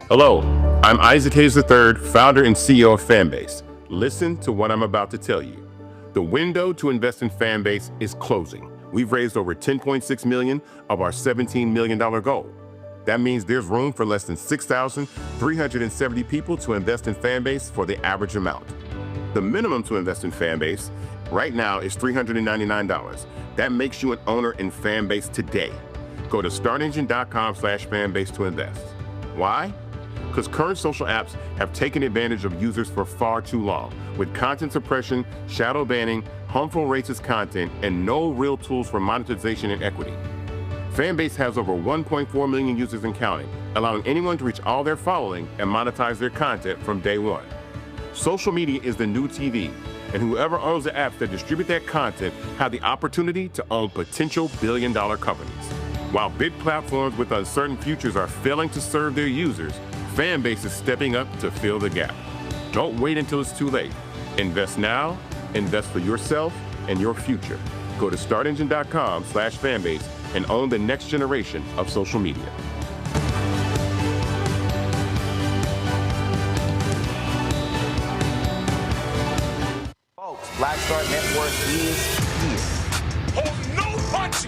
Hello, I'm Isaac Hayes III, founder and CEO of Fanbase. Listen to what I'm about to tell you. The window to invest in Fanbase is closing. We've raised over $10.6 million of our $17 million goal. That means there's room for less than 6,370 people to invest in Fanbase for the average amount. The minimum to invest in Fanbase right now is $399. That makes you an owner in Fanbase today. Go to startengine.com/fanbase to invest. Why? Because current social apps have taken advantage of users for far too long, with content suppression, shadow banning, harmful racist content, and no real tools for monetization and equity. Fanbase has over 1.4 million users and counting, allowing anyone to reach all their following and monetize their content from day one. Social media is the new TV, and whoever owns the apps that distribute that content have the opportunity to own potential billion-dollar companies. While big platforms with uncertain futures are failing to serve their users, Fanbase is stepping up to fill the gap. Don't wait until it's too late. Invest now, invest for yourself and your future. Go to startengine.com/fanbase and own the next generation of social media. Folks, Black Star Network is here.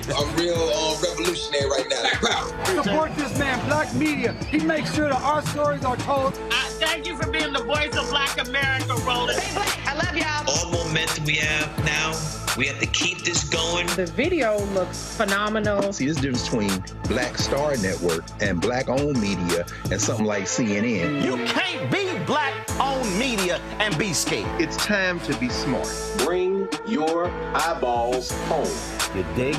I'm real revolutionary right now. Support this man, Black Media. He makes sure that our stories are told. Thank you for being the voice of Black America, Roland. Hey, Black, I love y'all. All momentum we have now, we have to keep this going. The video looks phenomenal. See, there's a difference between Black Star Network and Black-owned media and something like CNN. You can't be Black-owned media and be scared. It's time to be smart. Bring your eyeballs home. You dig?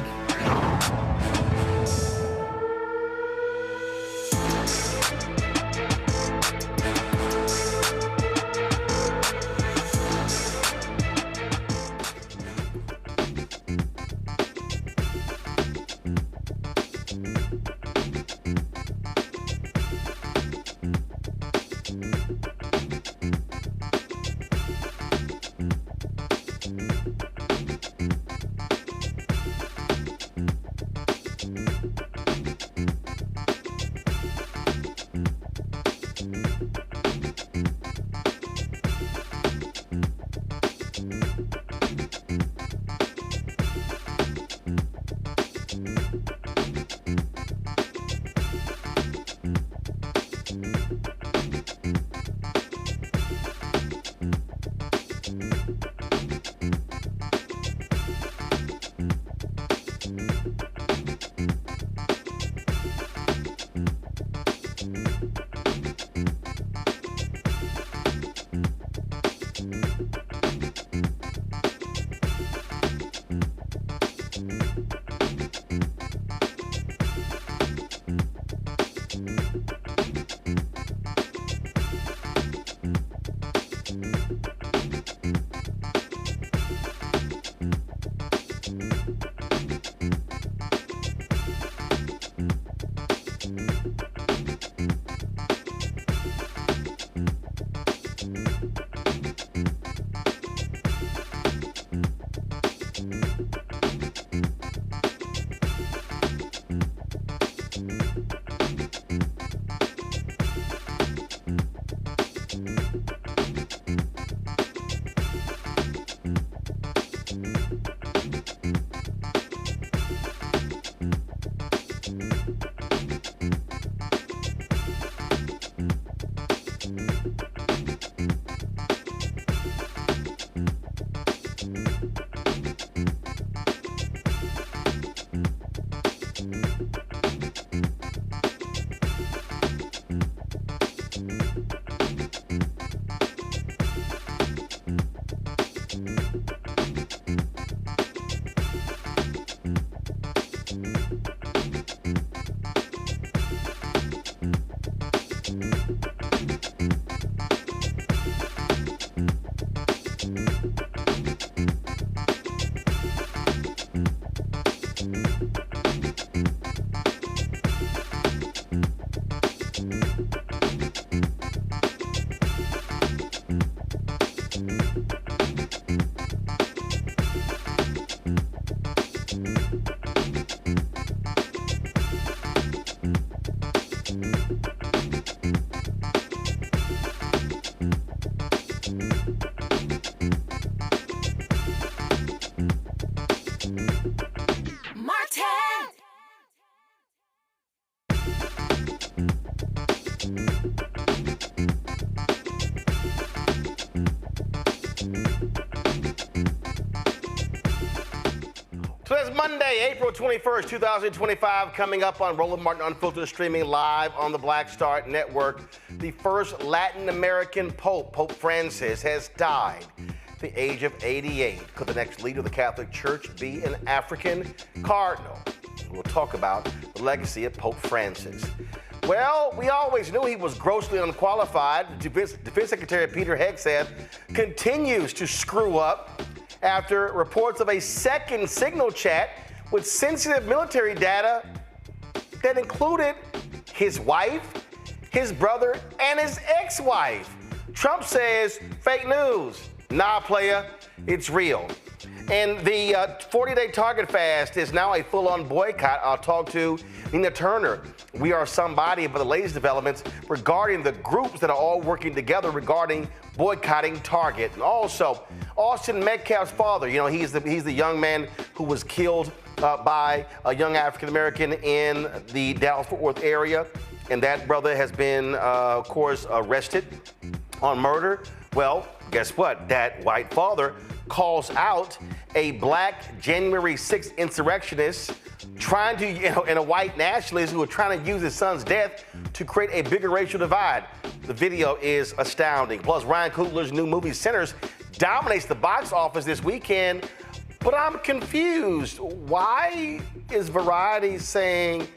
is Monday, April 21st, 2025, coming up on Roland Martin Unfiltered, streaming live on the Black Star Network. The first Latin American Pope, Pope Francis, has died at the age of 88. Could the next leader of the Catholic Church be an African cardinal? We'll talk about the legacy of Pope Francis. Well, we always knew he was grossly unqualified. Defense Secretary Pete Hegseth continues to screw up after reports of a second signal chat with sensitive military data that included his wife, his brother, and his ex-wife. Trump says, fake news. Nah, playa, it's real. And the 40-day Target fast is now a full-on boycott. I'll talk to Nina Turner. We are somebody about the latest developments regarding the groups that are all working together regarding boycotting Target. And also, Austin Metcalf's father, he's the young man who was killed by a young African-American in the Dallas-Fort Worth area. And that brother has been, of course, arrested on murder. Well, guess what? That white father calls out a black January 6th insurrectionist trying to, and a white nationalist who are trying to use his son's death to create a bigger racial divide. The video is astounding. Plus, Ryan Coogler's new movie Sinners dominates the box office this weekend, but I'm confused. Why is Variety saying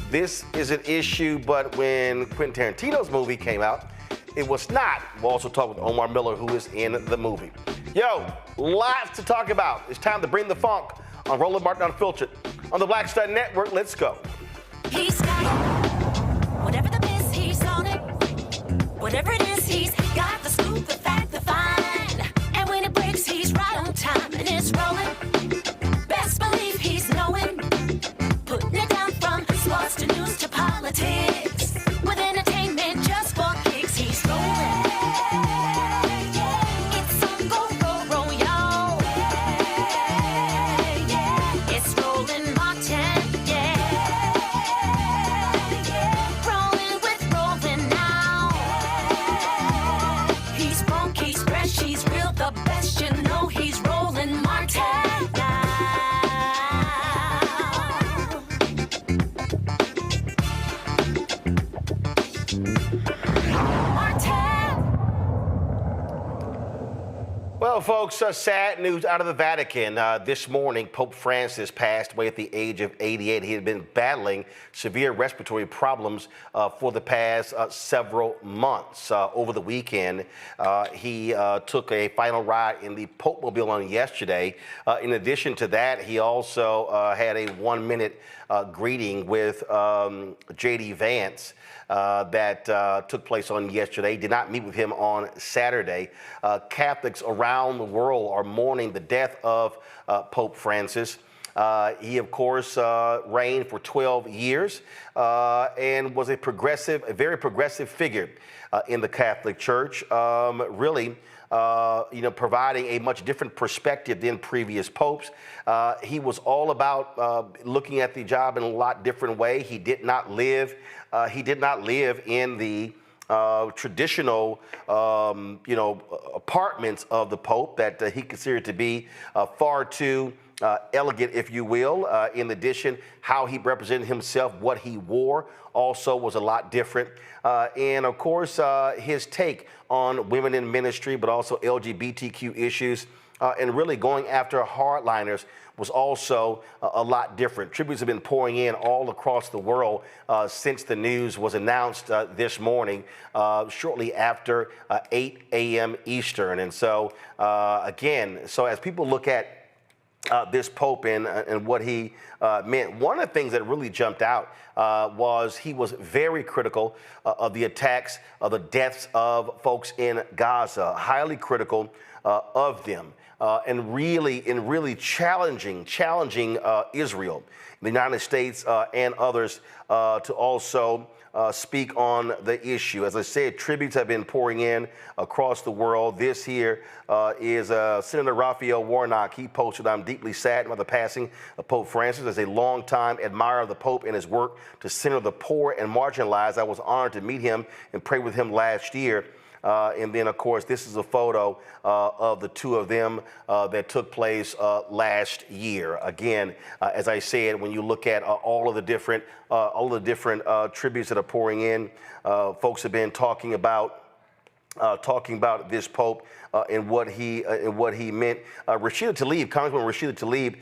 this is an issue, but when Quentin Tarantino's movie came out, it was not? We'll also talk with Omar Miller, who is in the movie. Yo, lots to talk about. It's time to bring the funk on Roland Martin Unfiltered on the Black Star Network. Let's go. He's got whatever the miss, he's on it. Whatever it is, he's got the scoop, the fact, the find. And when it breaks, he's right on time and it's rolling. Best believe he's knowing. Putting it down from sports to news to politics. With entertainment just for kicks, he's rolling. It's on go, roll, y'all. It's Roland Martin, rolling with Roland now. He's funky, he's fresh, he's real, the best, he's Roland Martin now. Well, folks, sad news out of the Vatican. This morning, Pope Francis passed away at the age of 88. He had been battling severe respiratory problems for the past several months. Over the weekend, he took a final ride in the Pope Mobile on yesterday. In addition to that, he also had a 1-minute greeting with J.D. Vance. That took place on yesterday. Did not meet with him on Saturday. Catholics around the world are mourning the death of Pope Francis. He, of course, reigned for 12 years and was a very progressive figure in the Catholic Church. Really, providing a much different perspective than previous popes. He was all about looking at the job in a lot different way. He did not live. In the traditional, apartments of the Pope that he considered to be far too elegant, if you will. In addition, how he represented himself, what he wore, also was a lot different. And of course, his take on women in ministry, but also LGBTQ issues, and really going after hardliners was also a lot different. Tributes have been pouring in all across the world since the news was announced this morning, shortly after 8 a.m. Eastern. And so, so as people look at this Pope and what he meant, one of the things that really jumped out was he was very critical of the attacks, of the deaths of folks in Gaza, highly critical of them. And really challenging Israel, the United States, and others to also speak on the issue. As I said, tributes have been pouring in across the world. This here is Senator Raphael Warnock. He posted, "I'm deeply saddened by the passing of Pope Francis. As a longtime admirer of the Pope and his work to center the poor and marginalized, I was honored to meet him and pray with him last year. And then, of course, this is a photo of the two of them that took place last year. Again, as I said, when you look at all of the different tributes that are pouring in, folks have been talking about this Pope and what he meant. Rashida Tlaib, Congresswoman Rashida Tlaib,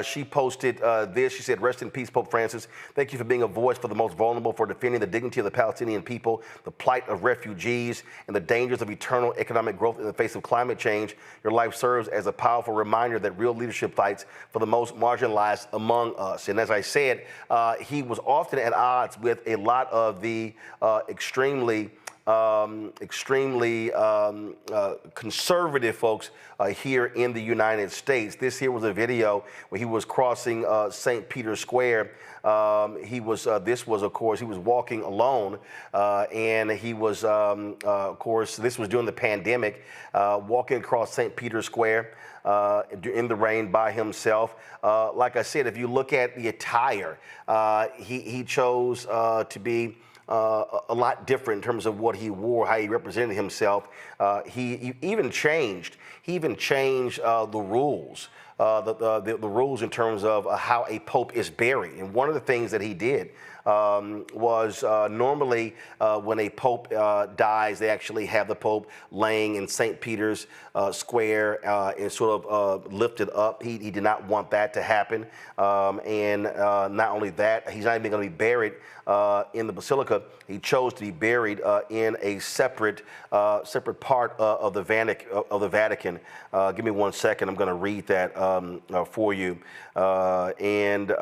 she posted this. She said, "Rest in peace, Pope Francis. Thank you for being a voice for the most vulnerable, for defending the dignity of the Palestinian people, the plight of refugees, and the dangers of eternal economic growth in the face of climate change. Your life serves as a powerful reminder that real leadership fights for the most marginalized among us." And as I said, he was often at odds with a lot of the extremely conservative folks here in the United States. This here was a video where he was crossing St. Peter's Square. This was, of course, he was walking alone, and he was, of course, this was during the pandemic, walking across St. Peter's Square in the rain by himself. Like I said, if you look at the attire, he chose to be a lot different in terms of what he wore, how he represented himself. He even changed the rules. The rules in terms of how a pope is buried. And one of the things that he did was normally when a pope dies, they actually have the pope laying in St. Peter's Square and sort of lifted up. He did not want that to happen. And not only that, he's not even going to be buried in the Basilica. He chose to be buried in a separate part of the Vatican. Give me 1 second. I'm going to read that for you. And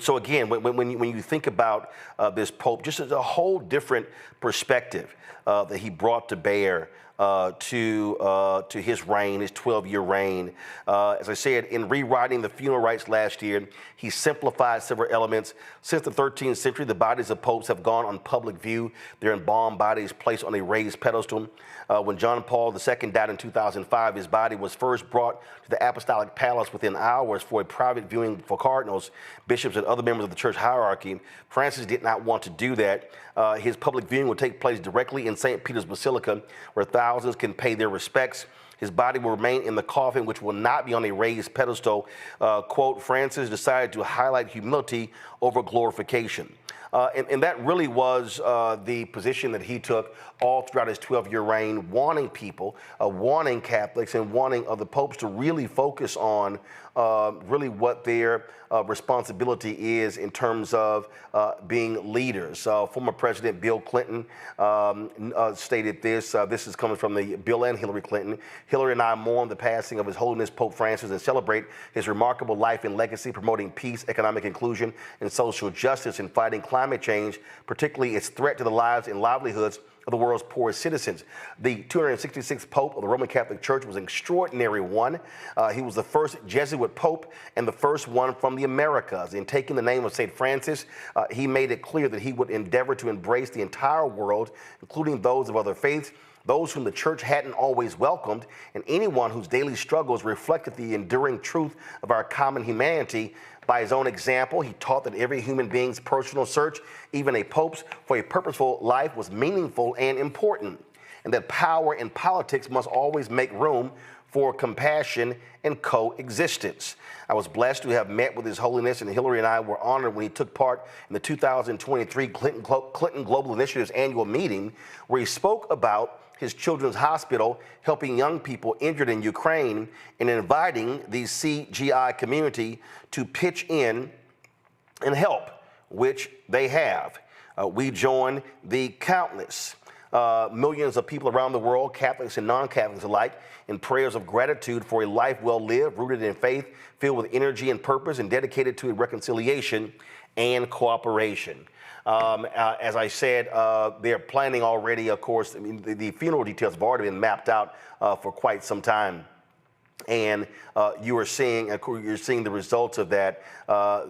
so again, when you think about this Pope, just as a whole different perspective that he brought to bear to his reign, his 12-year reign. As I said, in rewriting the funeral rites last year, he simplified several elements. Since the 13th century, the bodies of popes have gone on public view. Their embalmed bodies placed on a raised pedestal. When John Paul II died in 2005, his body was first brought to the Apostolic Palace within hours for a private viewing for cardinals, bishops, and other members of the church hierarchy. Francis did not want to do that. His public viewing will take place directly in St. Peter's Basilica, where thousands can pay their respects. His body will remain in the coffin, which will not be on a raised pedestal. Quote, Francis decided to highlight humility over glorification. And that really was the position that he took all throughout his 12-year reign, wanting people, wanting Catholics, and wanting other popes to really focus on really what their responsibility is in terms of being leaders. Former President Bill Clinton stated this. This is coming from the Bill and Hillary Clinton. Hillary and I mourn the passing of His Holiness Pope Francis and celebrate his remarkable life and legacy, promoting peace, economic inclusion, and social justice, and fighting climate change, particularly its threat to the lives and livelihoods of the world's poorest citizens. The 266th Pope of the Roman Catholic Church was an extraordinary one. He was the first Jesuit Pope and the first one from the Americas. In taking the name of St. Francis, he made it clear that he would endeavor to embrace the entire world, including those of other faiths, those whom the church hadn't always welcomed, and anyone whose daily struggles reflected the enduring truth of our common humanity. By his own example, he taught that every human being's personal search, even a pope's, for a purposeful life was meaningful and important, and that power and politics must always make room for compassion and coexistence. I was blessed to have met with His Holiness, and Hillary and I were honored when he took part in the 2023 Clinton Global Initiative's annual meeting, where he spoke about his children's hospital, helping young people injured in Ukraine, and inviting the CGI community to pitch in and help, which they have. We join the countless millions of people around the world, Catholics and non-Catholics alike, in prayers of gratitude for a life well lived, rooted in faith, filled with energy and purpose, and dedicated to reconciliation and cooperation. As I said, they're planning already, of course. I mean, the funeral details have already been mapped out for quite some time. And you're seeing the results of that.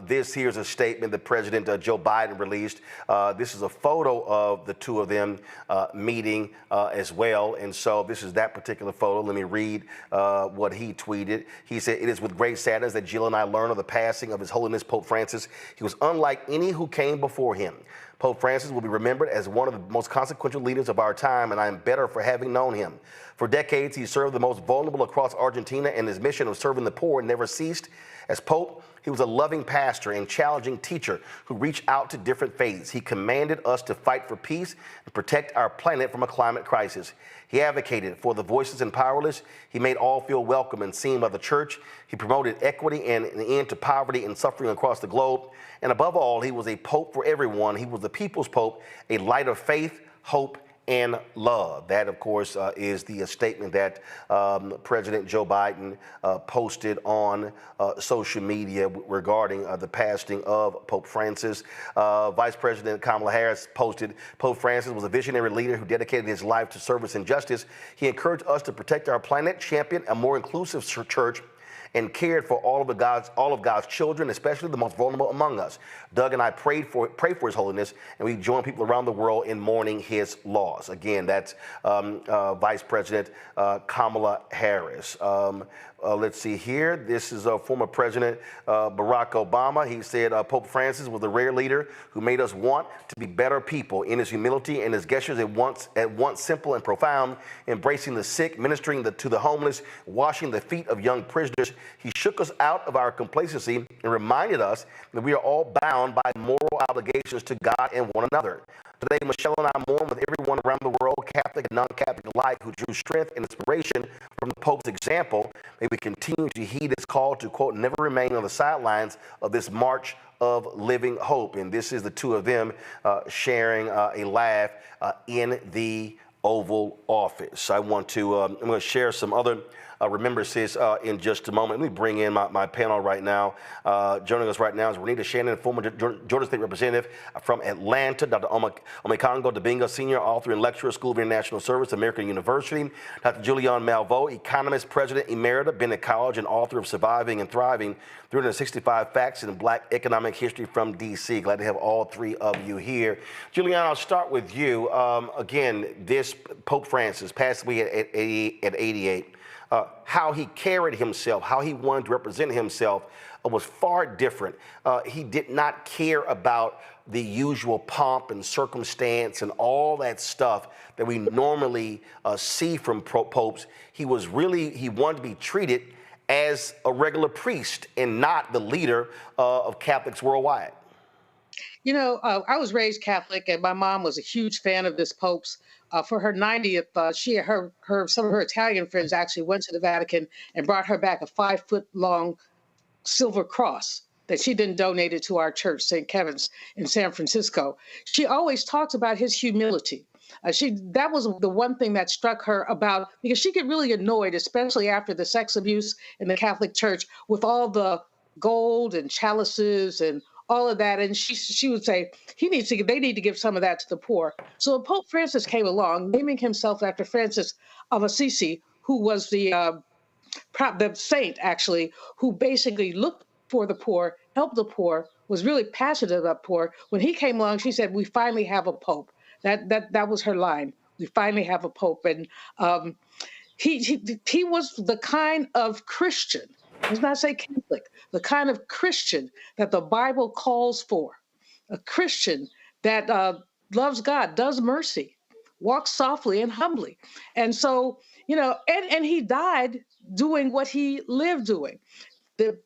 This here's a statement that President Joe Biden released. This is a photo of the two of them meeting as well. And so this is that particular photo. Let me read what he tweeted. He said, "It is with great sadness that Jill and I learn of the passing of His Holiness Pope Francis. He was unlike any who came before him. Pope Francis will be remembered as one of the most consequential leaders of our time, and I am better for having known him. For decades, he served the most vulnerable across Argentina, and his mission of serving the poor never ceased. As Pope, he was a loving pastor and challenging teacher who reached out to different faiths. He commanded us to fight for peace and protect our planet from a climate crisis. He advocated for the voiceless and powerless. He made all feel welcome and seen by the church. He promoted equity and an end to poverty and suffering across the globe. And above all, he was a pope for everyone. He was the people's pope, a light of faith, hope, and love. That, of course, is the statement that President Joe Biden posted on social media regarding the passing of Pope Francis. Vice President Kamala Harris posted, Pope Francis was a visionary leader who dedicated his life to service and justice. He encouraged us to protect our planet, champion a more inclusive church, and cared for all of God's children, especially the most vulnerable among us. Doug and I pray for His Holiness, and we join people around the world in mourning his loss. Again, that's Vice President Kamala Harris. Let's see here. This is former President Barack Obama. He said Pope Francis was a rare leader who made us want to be better people. In his humility and his gestures at once simple and profound, embracing the sick, ministering to the homeless, washing the feet of young prisoners, he shook us out of our complacency and reminded us that we are all bound by moral obligations to God and one another. Today, Michelle and I mourn with everyone around the world, Catholic and non-Catholic alike, who drew strength and inspiration from the Pope's example. May we continue to heed his call to, quote, never remain on the sidelines of this march of living hope. And this is the two of them sharing a laugh in the Oval Office. I'm going to share some other remembrances in just a moment. Let me bring in my panel right now. Joining us right now is Renita Shannon, former Georgia State Representative from Atlanta, Dr. Omekongo Dibinga, Senior Author and Lecturer, School of International Service, American University, Dr. Julianne Malveaux, Economist, President Emerita, Bennett College, and author of Surviving and Thriving, 365 Facts in Black Economic History from D.C. Glad to have all three of you here. Julianne, I'll start with you. Again, this Pope Francis passed away at 88. How he carried himself, how he wanted to represent himself was far different. He did not care about the usual pomp and circumstance and all that stuff that we normally see from popes. He wanted to be treated as a regular priest and not the leader of Catholics worldwide. You know, I was raised Catholic, and my mom was a huge fan of this Pope's. For her 90th, some of her Italian friends actually went to the Vatican and brought her back a 5-foot-long silver cross that she then donated to our church, St. Kevin's in San Francisco. She always talks about his humility. That was the one thing that struck her about, because she get really annoyed, especially after the sex abuse in the Catholic Church, with all the gold and chalices and all of that. And she would say, they need to give some of that to the poor. So Pope Francis came along, naming himself after Francis of Assisi, who was the saint, actually, who basically looked for the poor, helped the poor, was really passionate about poor. When he came along, she said, we finally have a Pope. That was her line. We finally have a Pope. And he was the kind of Christian, let's not say Catholic, the kind of Christian that the Bible calls for, a Christian that loves God, does mercy, walks softly and humbly. And so, you know, and he died doing what he lived doing.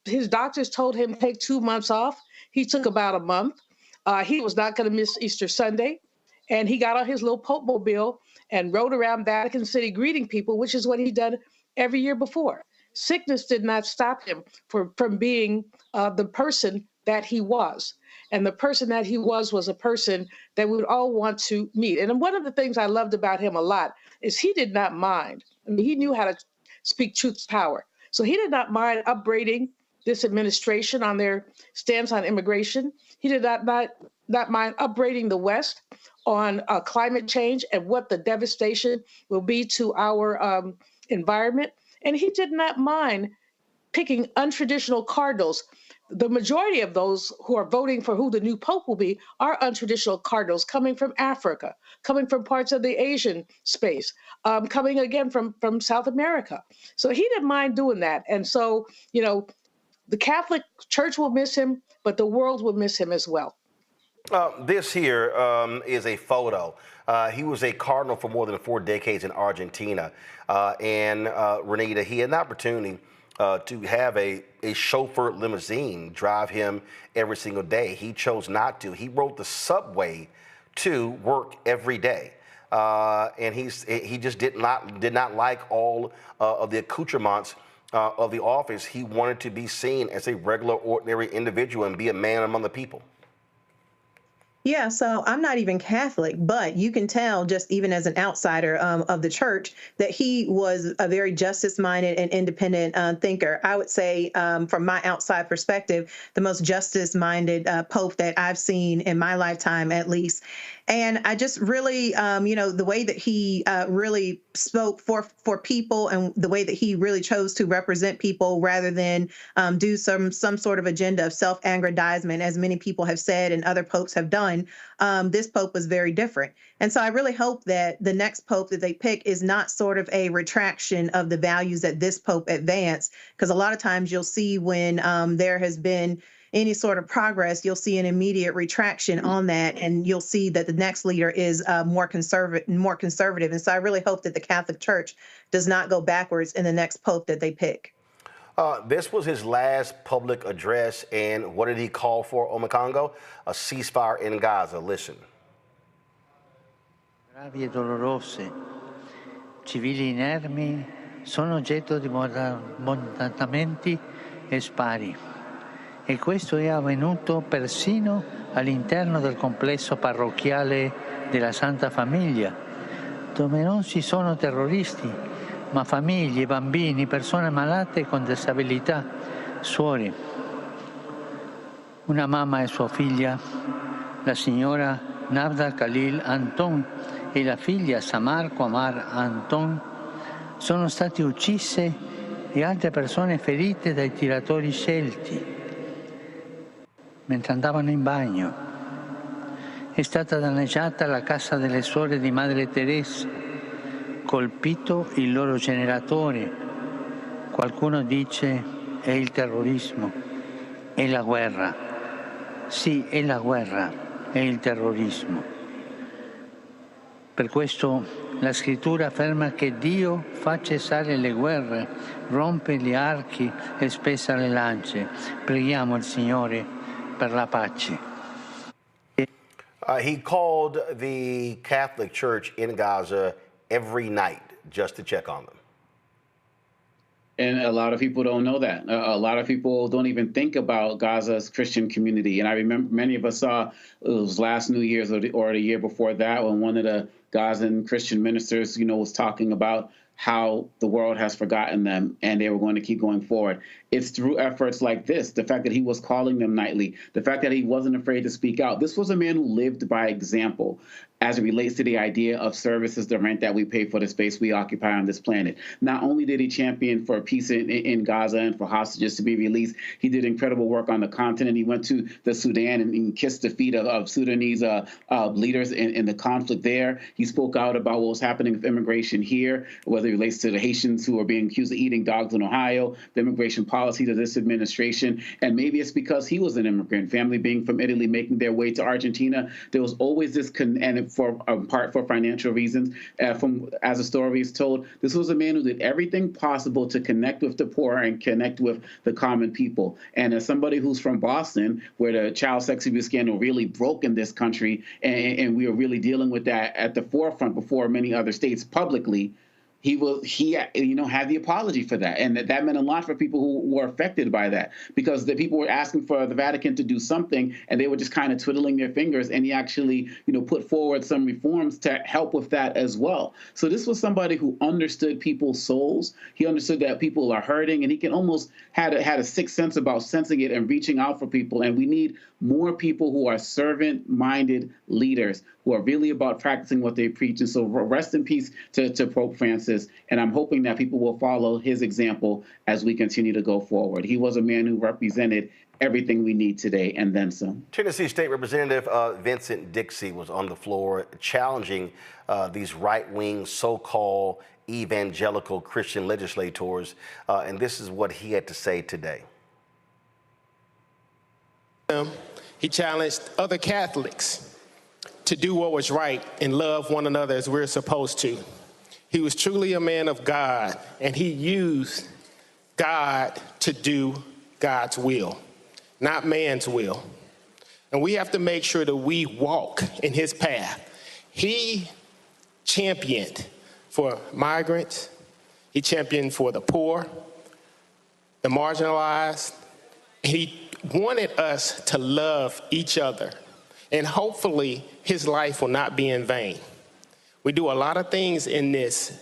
His doctors told him to take 2 months off. He took about a month. He was not going to miss Easter Sunday. And he got on his little Pope mobile and rode around Vatican City greeting people, which is what he'd done every year before. Sickness did not stop him from being the person that he was. And the person that he was a person that we would all want to meet. And one of the things I loved about him a lot is he did not mind. I mean, he knew how to speak truth to power. So he did not mind upbraiding this administration on their stance on immigration. He did not mind upbraiding the West on climate change and what the devastation will be to our environment. And he did not mind picking untraditional cardinals. The majority of those who are voting for who the new Pope will be are untraditional cardinals coming from Africa, coming from parts of the Asian space, coming again from South America. So he didn't mind doing that. And so, you know, the Catholic Church will miss him, but the world will miss him as well. This here is a photo. He was a cardinal for more than 4 decades in Argentina. And Renita, he had an opportunity to have a chauffeur limousine drive him every single day. He chose not to. He rode the subway to work every day. And he just did not like all of the accoutrements of the office. He wanted to be seen as a regular, ordinary individual and be a man among the people. Yeah, so I'm not even Catholic, but you can tell just even as an outsider of the church that he was a very justice-minded and independent thinker. I would say from my outside perspective, the most justice-minded pope that I've seen in my lifetime, at least. And I just really, the way that he really spoke for people and the way that he really chose to represent people rather than do some sort of agenda of self-aggrandizement, as many people have said and other popes have done. This pope was very different. And so I really hope that the next pope that they pick is not sort of a retraction of the values that this pope advanced, because a lot of times you'll see when there has been any sort of progress, you'll see an immediate retraction on that, and you'll see that the next leader is more conservative. And so I really hope that the Catholic Church does not go backwards in the next pope that they pick. This was his last public address, and what did he call for, Omekongo? A ceasefire in Gaza. Listen. Gravi e dolorose, civili inermi sono oggetto di bombardamenti e spari. E questo è avvenuto persino all'interno del complesso parrocchiale della Santa Famiglia, dove non ci sono terroristi, ma famiglie, bambini, persone malate con disabilità, suore. Una mamma e sua figlia, la signora Navda Khalil Anton e la figlia Samar Omar Anton, sono state uccise e altre persone ferite dai tiratori scelti mentre andavano in bagno. È stata danneggiata la casa delle suore di Madre Teresa, colpito il loro generatore. Qualcuno dice è il terrorismo, è la guerra. Sì, è la guerra, è il terrorismo. Per questo la scrittura afferma che Dio fa cessare le guerre, rompe gli archi e spezza le lance. Preghiamo il Signore per la pace. He called the Catholic Church in Gaza every night just to check on them. And a lot of people don't know that. A lot of people don't even think about Gaza's Christian community. And I remember many of us saw, it was last New Year's or the year before that, when one of the Gazan Christian ministers, was talking about how the world has forgotten them and they were going to keep going forward. It's through efforts like this, the fact that he was calling them nightly, the fact that he wasn't afraid to speak out. This was a man who lived by example as it relates to the idea of services, the rent that we pay for the space we occupy on this planet. Not only did he champion for peace in Gaza and for hostages to be released, he did incredible work on the continent. He went to the Sudan and kissed the feet of Sudanese leaders in the conflict there. He spoke out about what was happening with immigration here, whether it relates to the Haitians who are being accused of eating dogs in Ohio, the immigration policies of this administration. And maybe it's because he was an immigrant, family being from Italy, making their way to Argentina. There was always this, and for financial reasons, as the story is told, this was a man who did everything possible to connect with the poor and connect with the common people. And as somebody who's from Boston, where the child sex abuse scandal really broke in this country, and we are really dealing with that at the forefront before many other states publicly, he had the apology for that. And that meant a lot for people who were affected by that, because the people were asking for the Vatican to do something and they were just kind of twiddling their fingers. And he actually, put forward some reforms to help with that as well. So this was somebody who understood people's souls. He understood that people are hurting, and he can almost had a sixth sense about sensing it and reaching out for people. And we need more people who are servant-minded leaders who are really about practicing what they preach. And so rest in peace to Pope Francis. And I'm hoping that people will follow his example as we continue to go forward. He was a man who represented everything we need today and then some. Tennessee State Representative Vincent Dixie was on the floor challenging these right-wing so-called evangelical Christian legislators. And this is what he had to say today. He challenged other Catholics to do what was right and love one another as we're supposed to. He was truly a man of God, and he used God to do God's will, not man's will. And we have to make sure that we walk in his path. He championed for migrants. He championed for the poor, the marginalized. He wanted us to love each other. And hopefully his life will not be in vain. We do a lot of things in this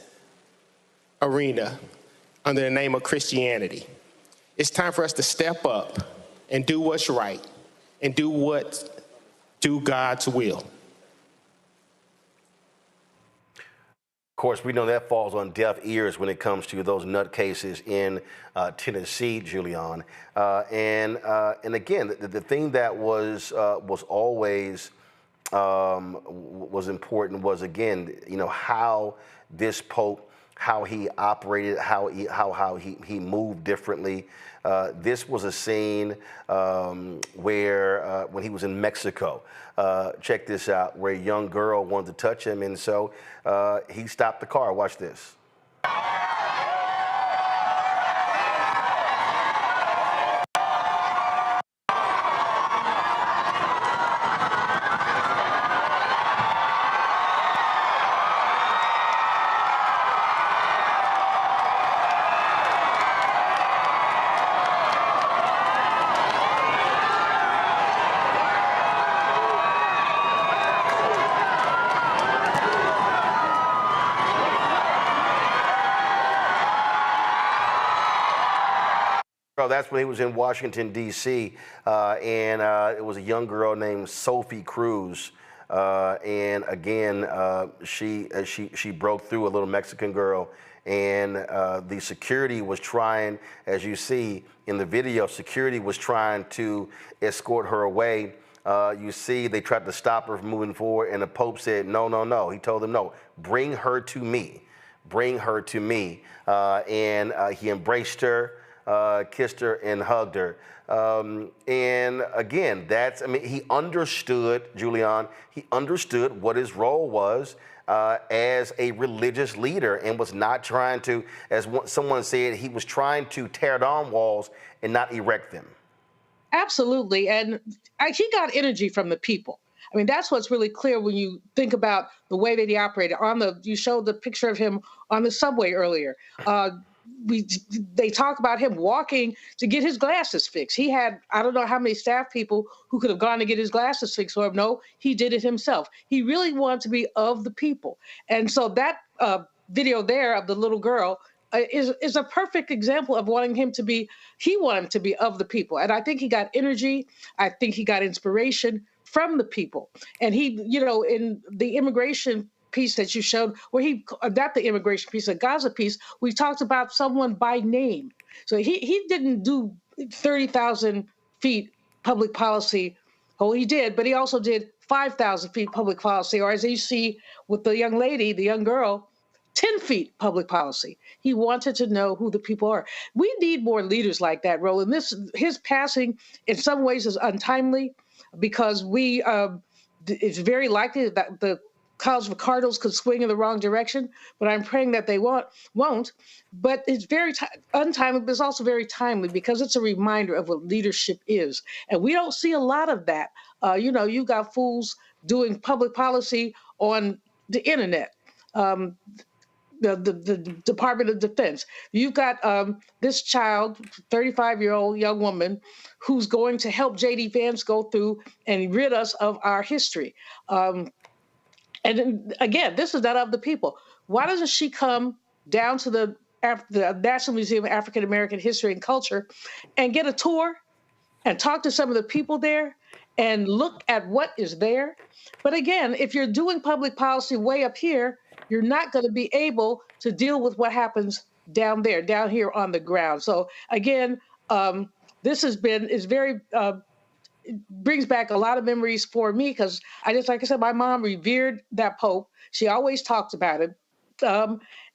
arena under the name of Christianity. It's time for us to step up and do what's right and do God's will. Of course, we know that falls on deaf ears when it comes to those nutcases in Tennessee, Julian. And again, the thing that was always was important was, again, how this Pope, how he operated, how he moved differently. This was a scene where when he was in Mexico, check this out, where a young girl wanted to touch him, and so he stopped the car. Watch this. That's when he was in Washington, D.C., and it was a young girl named Sophie Cruz. And again, she broke through, a little Mexican girl, and the security was trying, as you see in the video, security was trying to escort her away. You see, they tried to stop her from moving forward, and the Pope said, no, no, no. He told them, no, bring her to me. Bring her to me. And he embraced her. Kissed her and hugged her. And again, he understood, Julian, he understood what his role was as a religious leader, and was not trying to, as someone said, he was trying to tear down walls and not erect them. Absolutely. And he got energy from the people. I mean, that's what's really clear when you think about the way that he operated. You showed the picture of him on the subway earlier. They talk about him walking to get his glasses fixed. He had, I don't know how many staff people who could have gone to get his glasses fixed for him. No, he did it himself. He really wanted to be of the people. And so that video there of the little girl is a perfect example of wanting him to be of the people. And I think he got energy. I think he got inspiration from the people. And he, in the immigration piece that you showed, where not the immigration piece, the Gaza piece, we talked about someone by name. So he didn't do 30,000 feet public policy. Oh, he did, but he also did 5,000 feet public policy, or as you see with the young lady, the young girl, 10 feet public policy. He wanted to know who the people are. We need more leaders like that, Roland. His passing in some ways is untimely because it's very likely that the College of Cardinals could swing in the wrong direction, but I'm praying that they won't. But it's very untimely, but it's also very timely because it's a reminder of what leadership is. And we don't see a lot of that. You've got fools doing public policy on the internet, the Department of Defense. You've got this child, 35-year-old young woman, who's going to help J.D. Vance go through and rid us of our history. And again, this is not of the people. Why doesn't she come down to the National Museum of African American History and Culture and get a tour and talk to some of the people there and look at what is there? But again, if you're doing public policy way up here, you're not going to be able to deal with what happens down here on the ground. So again, this brings back a lot of memories for me because like I said, my mom revered that Pope. She always talked about him.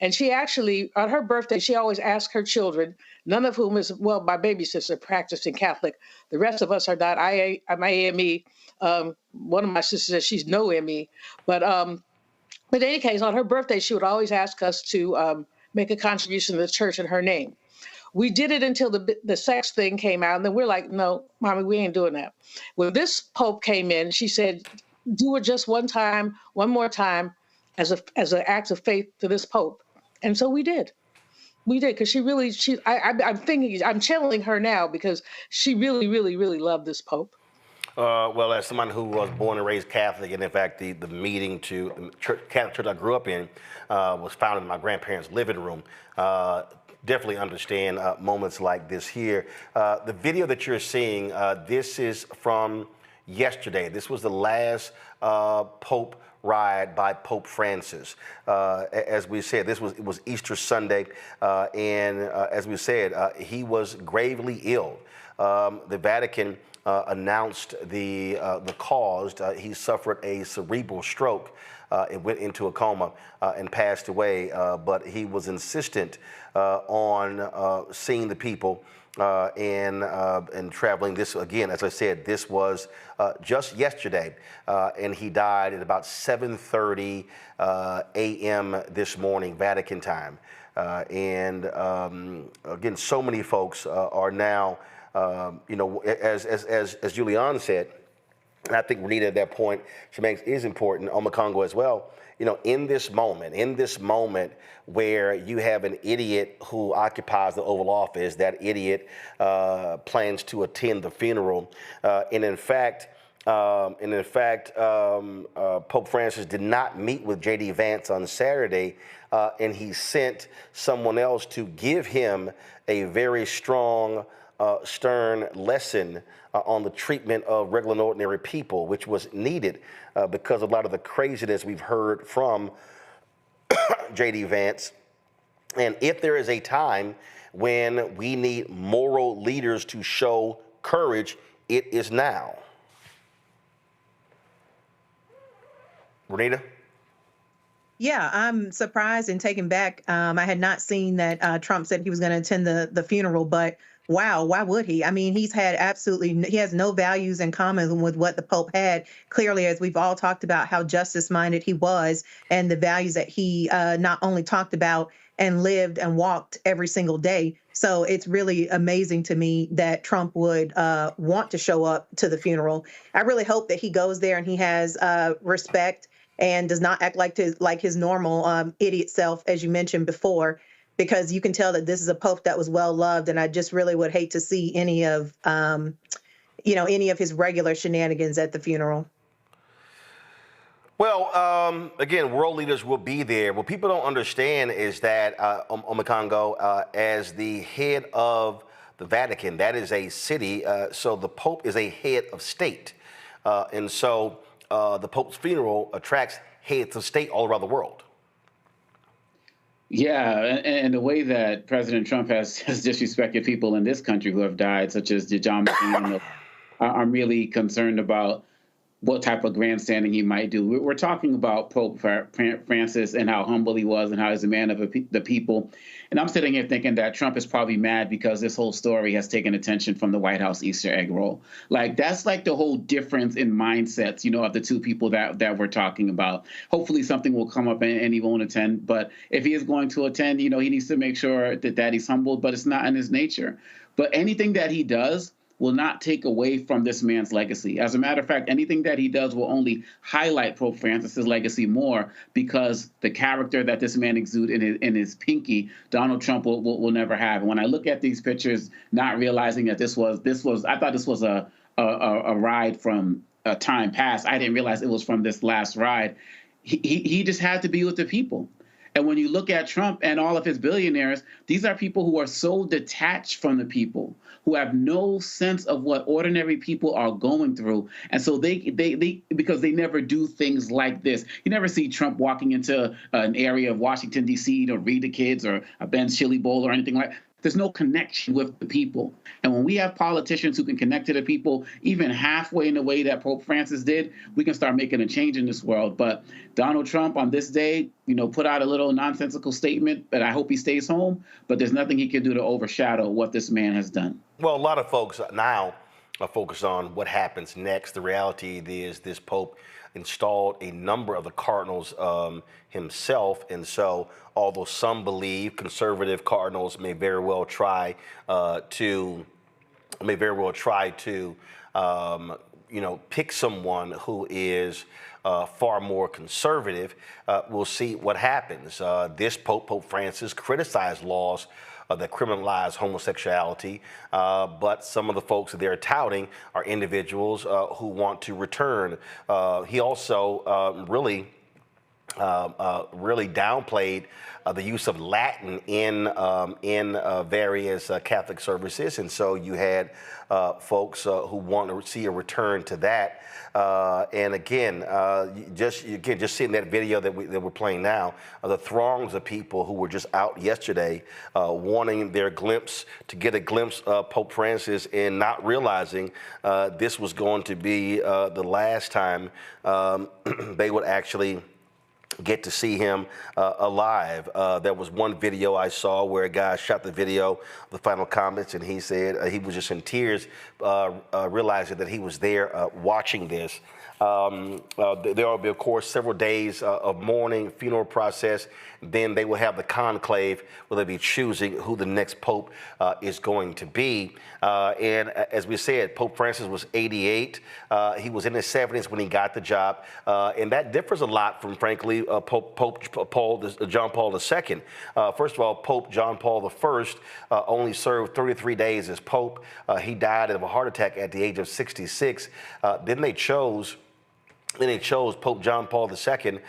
And she actually, on her birthday, she always asked her children, none of whom is, well, my baby sister practicing Catholic. The rest of us are not. I'm AME. One of my sisters says she's no ME. But in any case, on her birthday, she would always ask us to make a contribution to the church in her name. We did it until the sex thing came out, and then we're like, no, Mommy, we ain't doing that. When this Pope came in, she said, do it just one more time, as an act of faith to this Pope. And so we did. We did, because I'm channeling her now because she really, really, really loved this Pope. Well, as someone who was born and raised Catholic, and in fact, the meeting to the Catholic church I grew up in was found in my grandparents' living room. Definitely understand moments like this here. The video that you're seeing, this is from yesterday. This was the last Pope ride by Pope Francis. As we said, it was Easter Sunday, and as we said, he was gravely ill. The Vatican announced the cause. He suffered a cerebral stroke. It went into a coma and passed away, but he was insistent on seeing the people and traveling. This, again, as I said, this was just yesterday, and he died at about 7:30 a.m. this morning, Vatican time. And again, so many folks are now, as Julian said, and I think Renita at that point, she makes is important, Omar Congo as well. In this moment where you have an idiot who occupies the Oval Office, that idiot plans to attend the funeral, and in fact, Pope Francis did not meet with J.D. Vance on Saturday, and he sent someone else to give him a very strong, stern lesson on the treatment of regular and ordinary people, which was needed because of a lot of the craziness we've heard from J.D. Vance. And if there is a time when we need moral leaders to show courage, it is now. Renita? Yeah, I'm surprised and taken back. I had not seen that Trump said he was going to attend the funeral, but wow, why would he? I mean, he has no values in common with what the Pope had. Clearly, as we've all talked about, how justice-minded he was and the values that he not only talked about and lived and walked every single day. So it's really amazing to me that Trump would want to show up to the funeral. I really hope that he goes there and he has respect and does not act like his normal idiot self, as you mentioned before, because you can tell that this is a Pope that was well loved, and I just really would hate to see any of his regular shenanigans at the funeral. Well, again, world leaders will be there. What people don't understand is that Omar Congo, as the head of the Vatican, that is a city, so the Pope is a head of state, and so the Pope's funeral attracts heads of state all around the world. Yeah, and the way that President Trump has disrespected people in this country who have died, such as John McCain, I'm really concerned about what type of grandstanding he might do. We're talking about Pope Francis and how humble he was and how he's a man of the people. And I'm sitting here thinking that Trump is probably mad because this whole story has taken attention from the White House Easter egg roll. Like, that's like the whole difference in mindsets, of the two people that we're talking about. Hopefully something will come up and he won't attend. But if he is going to attend, he needs to make sure that he's humbled, but it's not in his nature. But anything that he does will not take away from this man's legacy. As a matter of fact, anything that he does will only highlight Pope Francis's legacy more, because the character that this man exudes in his pinky, Donald Trump will never have. And when I look at these pictures, not realizing that this was, I thought this was a ride from a time past. I didn't realize it was from this last ride. He just had to be with the people. And when you look at Trump and all of his billionaires, these are people who are so detached from the people, who have no sense of what ordinary people are going through. And so they because they never do things like this. You never see Trump walking into an area of Washington, D.C. to read to kids or a Ben's Chili Bowl or anything like that. there's no connection with the people. And when we have politicians who can connect to the people, even halfway in the way that Pope Francis did, we can start making a change in this world. But Donald Trump on this day, put out a little nonsensical statement that I hope he stays home, but there's nothing he can do to overshadow what this man has done. Well, a lot of folks now are focused on what happens next. The reality is this Pope installed a number of the cardinals himself, and so although some believe conservative cardinals may very well try to pick someone who is far more conservative, we'll see what happens. This Pope Francis, criticized laws that criminalize homosexuality, but some of the folks that they're touting are individuals who want to return. He also really downplayed the use of Latin in various Catholic services, and so you had folks who want to see a return to that. And again, just seeing that video that we're playing now, the throngs of people who were just out yesterday wanting their glimpse, to get a glimpse of Pope Francis, and not realizing this was going to be the last time they would actually get to see him alive. There was one video I saw where a guy shot the video, the final comments, and he said he was just in tears, realizing that he was there watching this. There will be, of course, several days of mourning, funeral process. Then they will have the conclave where they'll be choosing who the next pope is going to be. And as we said, Pope Francis was 88. He was in his 70s when he got the job. And that differs a lot from, frankly, John Paul II. First of all, Pope John Paul I only served 33 days as pope. He died of a heart attack at the age of 66. Then they chose Pope John Paul II,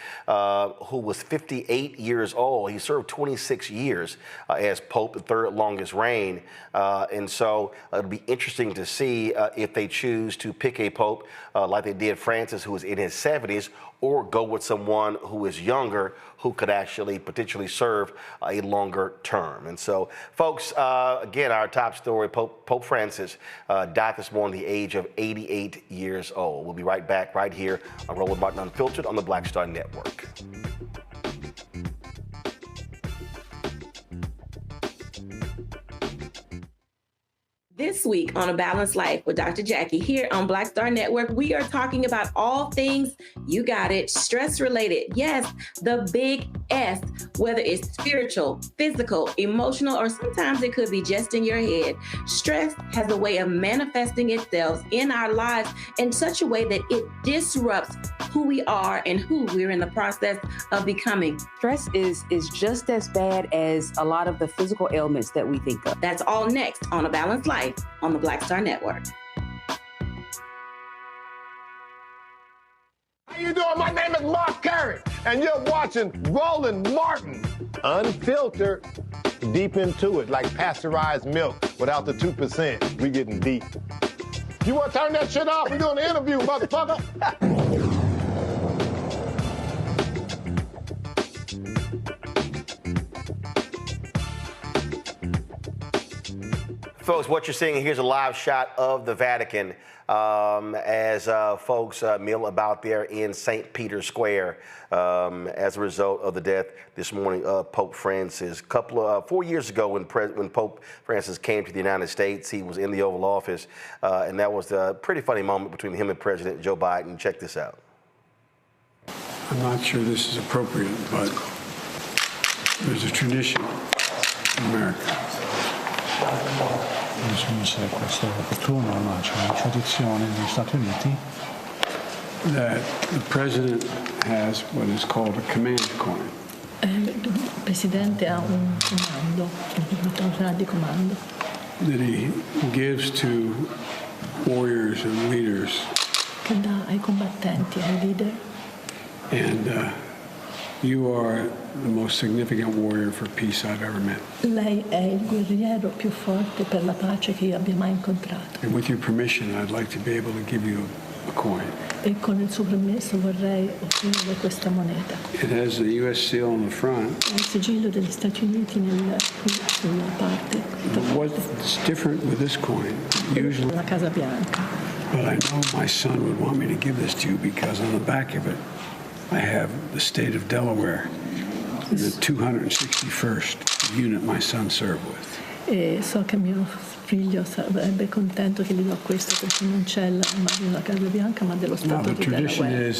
who was 58 years old. He served 26 years as Pope, the third longest reign. And so it'll be interesting to see if they choose to pick a Pope like they did Francis, who was in his 70s, or go with someone who is younger, who could actually potentially serve a longer term. And so, folks, again, our top story, Pope Francis died this morning at the age of 88 years old. We'll be right back right here on Roland Martin Unfiltered on the Black Star Network. This week on A Balanced Life with Dr. Jackie here on Black Star Network, we are talking about all things, you got it, stress related. Yes, the big S, whether it's spiritual, physical, emotional, or sometimes it could be just in your head. Stress has a way of manifesting itself in our lives in such a way that it disrupts who we are and who we're in the process of becoming. Stress is just as bad as a lot of the physical ailments that we think of. That's all next on A Balanced Life on the Black Star Network. How you doing? My name is Mark Carey, and you're watching Roland Martin Unfiltered. Deep into it, like pasteurized milk without the 2%. We getting deep. You want to turn that shit off? We're doing an interview, motherfucker. Folks, what you're seeing here's a live shot of the Vatican as folks mill about there in St. Peter's Square as a result of the death this morning of Pope Francis. 4 years ago when Pope Francis came to the United States, he was in the Oval Office, and that was a pretty funny moment between him and President Joe Biden. Check this out. I'm not sure this is appropriate, but there's a tradition in America. Se questo è opportuno, no? C'è una tradizione negli Stati Uniti that the president has what is called a command coin. Il presidente ha un comando, una di comando. That he gives to warriors and leaders. Che dà ai combattenti, ai leader. And you are the most significant warrior for peace I've ever met. Lei è il guerriero più forte per la pace che io abbia mai incontrato. And with your permission, I'd like to be able to give you a coin. E con il suo permesso vorrei ottenere questa moneta. It has the U.S. seal on the front. Ha il sigillo degli Stati Uniti sulla parte. But what's different with this coin? Usually, La Casa Bianca. but I know my son would want me to give this to you because on the back of it, I have the state of Delaware, the 261st unit my son served with. E so che mio figlio sarebbe contento che gli do questo perché non c'è l'immagine della Casa Bianca ma dello Stato di Delaware.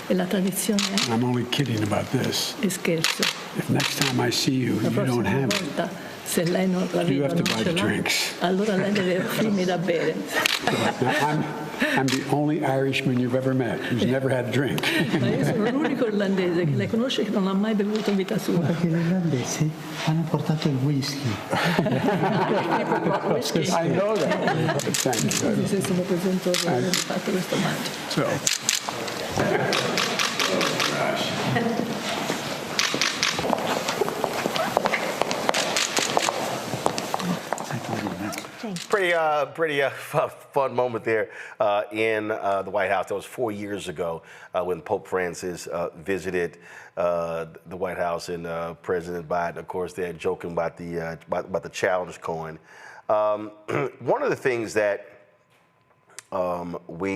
E la tradizione è, I'm only kidding about this. e scherzo, If next time I see you, la you don't prossima have it, volta se lei non la you vede have non to buy ce the l'ha, drinks. allora lei deve offrirmi da bere. I'm the only Irishman you've ever met who's never had a drink. Ma io sono l'unico irlandese che lei conosce che non ha mai bevuto in vita sua. Perché gli irlandesi hanno portato il whisky. I know that. Thank you. Mi sono presentoso di aver fatto questo omaggio. Pretty fun moment there in the White House. That was 4 years ago when Pope Francis visited the White House, and President Biden, of course, they're joking about the challenge coin. One of the things that when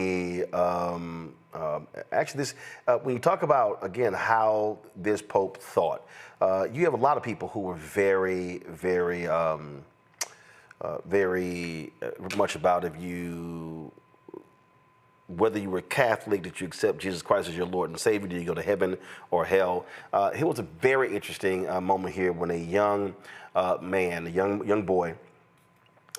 you talk about, again, how this Pope thought, you have a lot of people who were very, very much about whether you were Catholic, did you accept Jesus Christ as your Lord and Savior, did you go to heaven or hell? It was a very interesting moment here when a young man, a young boy,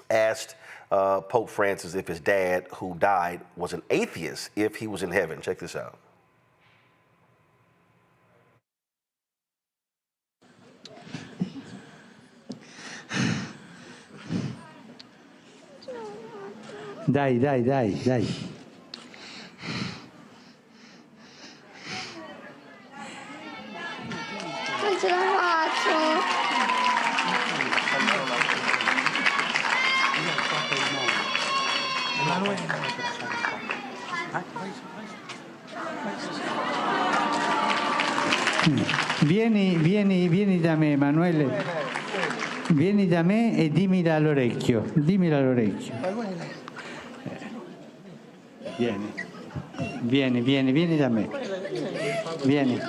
asked Pope Francis if his dad, who died, was an atheist, if he was in heaven. Check this out. Dai. Non ce la faccio. Vieni da me, Emanuele. Vieni da me e dimmi all'orecchio. Vieni da me. Vieni.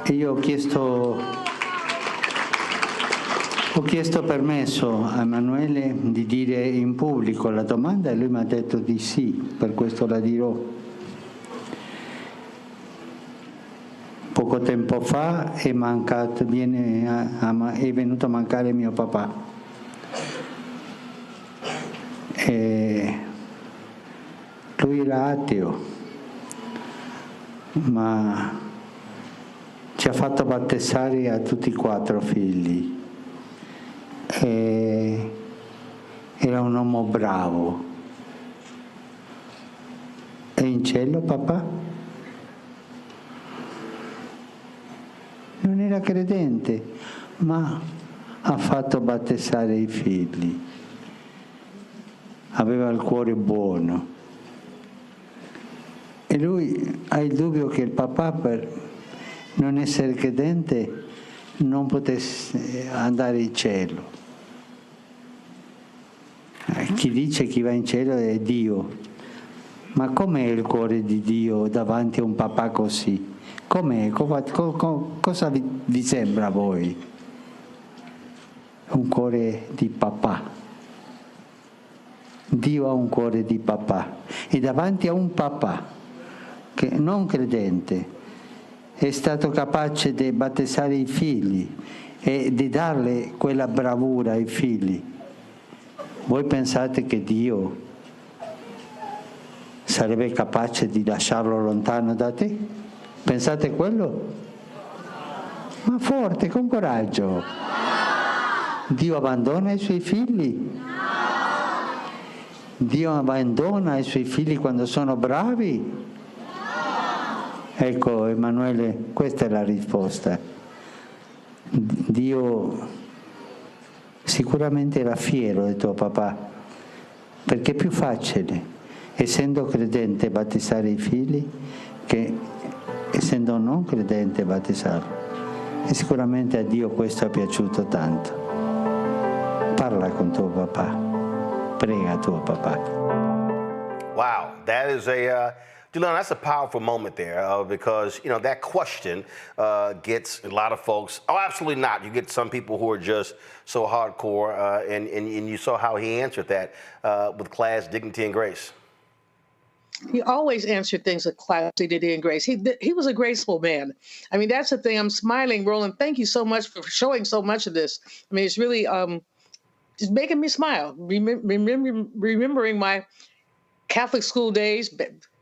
E io ho chiesto permesso a Emanuele di dire in pubblico la domanda e lui mi ha detto di sì, per questo la dirò. Poco tempo fa è venuto a mancare mio papà. Lui era ateo, ma ci ha fatto battezzare a tutti e 4 figli. Era un uomo bravo. È in cielo, papà? era credente, ma ha fatto battezzare i figli. Aveva il cuore buono. E lui ha il dubbio che il papà, per non essere credente, non potesse andare in cielo. Chi dice che va in cielo è Dio. Ma com'è il cuore di Dio davanti a un papà così? Com'è? Cosa vi sembra a voi? Un cuore di papà. Dio ha un cuore di papà. E davanti a un papà che non credente è stato capace di battezzare i figli e di darle quella bravura ai figli. Voi pensate che Dio sarebbe capace di lasciarlo lontano da te? Pensate quello? Ma forte, con coraggio. Dio abbandona i suoi figli? Dio abbandona i suoi figli quando sono bravi? Ecco, Emanuele, questa è la risposta. Dio sicuramente era fiero di tuo papà, perché è più facile, essendo credente, battezzare i figli che essendo non credente battezzarlo. E sicuramente a Dio questo è piaciuto tanto. Parla con tuo papà, prega tuo papà. Wow, that is Julian, that's a powerful moment there because, you know, that question gets a lot of folks, oh, absolutely not. You get some people who are just so hardcore, and you saw how he answered that with class, dignity, and grace. He always answered things with class, dignity, and grace. He was a graceful man. I mean, that's the thing. I'm smiling, Roland. Thank you so much for showing so much of this. I mean, it's really just making me smile, remembering my Catholic school days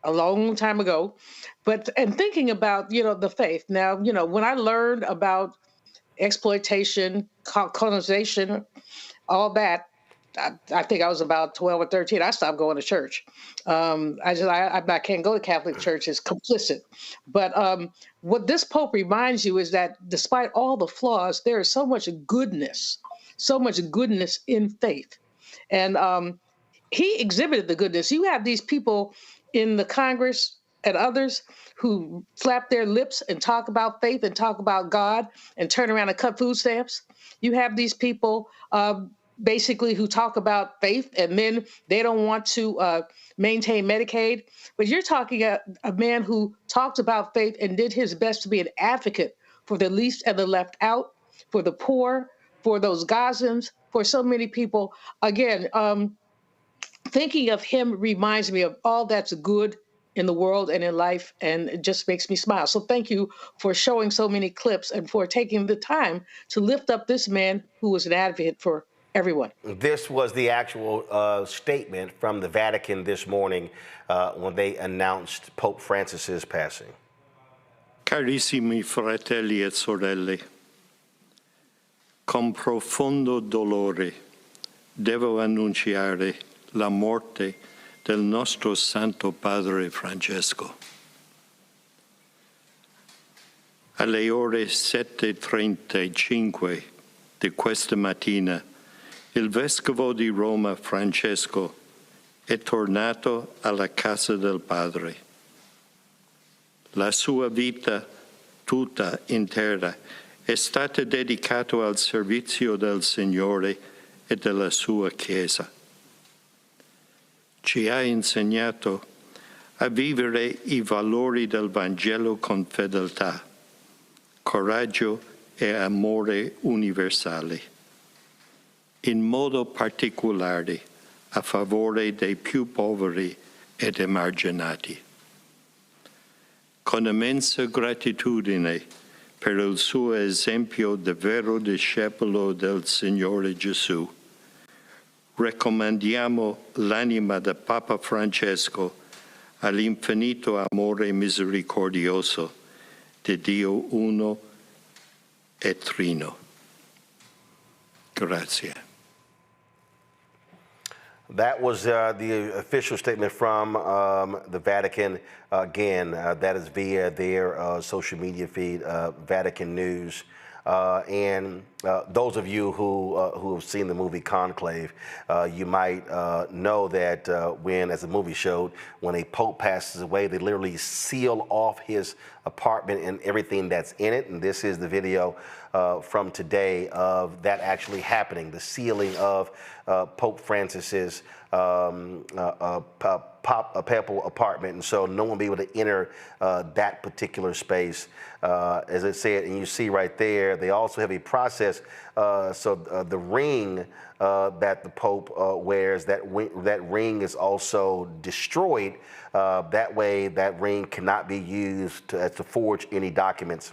a long time ago, and thinking about, you know, the faith. Now, you know, when I learned about exploitation, colonization, all that, I think I was about 12 or 13. I stopped going to church. I can't go to Catholic church. It's complicit. But what this Pope reminds you is that despite all the flaws, there is so much goodness in faith. And he exhibited the goodness. You have these people in the Congress and others who flap their lips and talk about faith and talk about God and turn around and cut food stamps. You have these people basically who talk about faith and then they don't want to maintain Medicaid. But you're talking a man who talked about faith and did his best to be an advocate for the least and the left out, for the poor, for those Gazans, for so many people. Again, thinking of him reminds me of all that's good in the world and in life, and it just makes me smile. So thank you for showing so many clips and for taking the time to lift up this man who was an advocate for everyone. This was the actual statement from the Vatican this morning when they announced Pope Francis's passing. Carissimi fratelli e sorelle, con profondo dolore devo annunciare la morte del nostro Santo Padre Francesco. Alle ore 7:35 di questa mattina, il Vescovo di Roma Francesco è tornato alla casa del Padre. La sua vita tutta intera è stata dedicata al servizio del Signore e della sua Chiesa. Ci ha insegnato a vivere i valori del Vangelo con fedeltà, coraggio e amore universale, in modo particolare a favore dei più poveri ed emarginati. Con immensa gratitudine per il suo esempio di vero discepolo del Signore Gesù, raccomandiamo l'anima del Papa Francesco all'infinito amore misericordioso di Dio uno e trino. Grazie. That was the official statement from the Vatican. Again, that is via their social media feed, Vatican News. And those of you who have seen the movie Conclave, you might know that when, as the movie showed, when a pope passes away, they literally seal off his apartment and everything that's in it. And this is the video from today of that actually happening, the sealing of Pope Francis's papal apartment, and so no one will be able to enter that particular space. As I said, and you see right there, they also have a process. The ring that the Pope wears, that ring is also destroyed. That way, that ring cannot be used to forge any documents.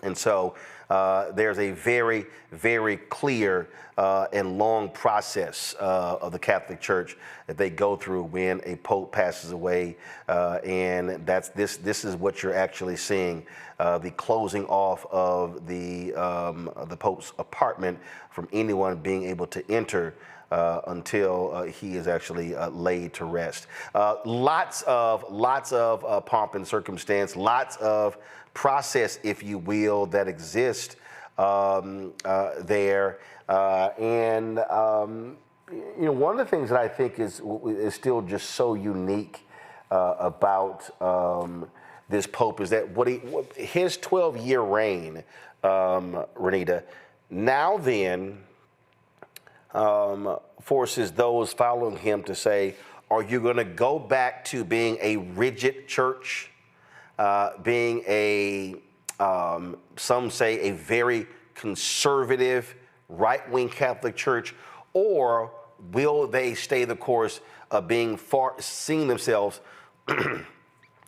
And so there's a very, very clear and long process of the Catholic Church that they go through when a pope passes away, and this is what you're actually seeing: the closing off of the Pope's apartment from anyone being able to enter until he is actually laid to rest. Lots of pomp and circumstance, lots of process, if you will, that exists there. One of the things that I think is still just so unique about this Pope is that his 12-year reign, Renita, now then forces those following him to say, are you going to go back to being a rigid church? Being some say a very conservative, right-wing Catholic church, or will they stay the course of seeing themselves in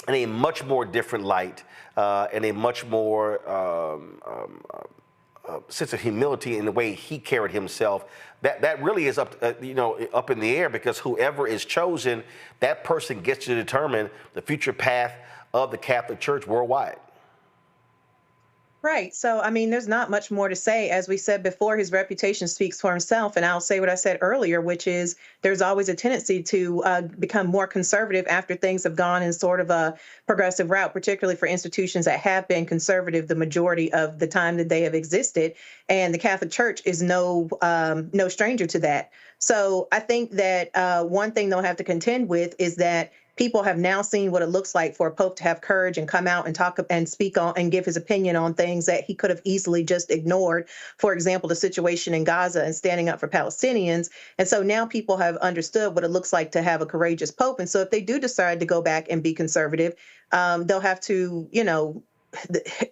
a much more different light, and a much more sense of humility in the way he carried himself? That really is up in the air, because whoever is chosen, that person gets to determine the future path of the Catholic Church worldwide. Right. So, I mean, there's not much more to say. As we said before, his reputation speaks for himself. And I'll say what I said earlier, which is there's always a tendency to become more conservative after things have gone in sort of a progressive route, particularly for institutions that have been conservative the majority of the time that they have existed. And the Catholic Church is no stranger to that. So I think that one thing they'll have to contend with is that people have now seen what it looks like for a pope to have courage and come out and talk and speak on and give his opinion on things that he could have easily just ignored. For example, the situation in Gaza and standing up for Palestinians. And so now people have understood what it looks like to have a courageous pope. And so if they do decide to go back and be conservative, they'll have to,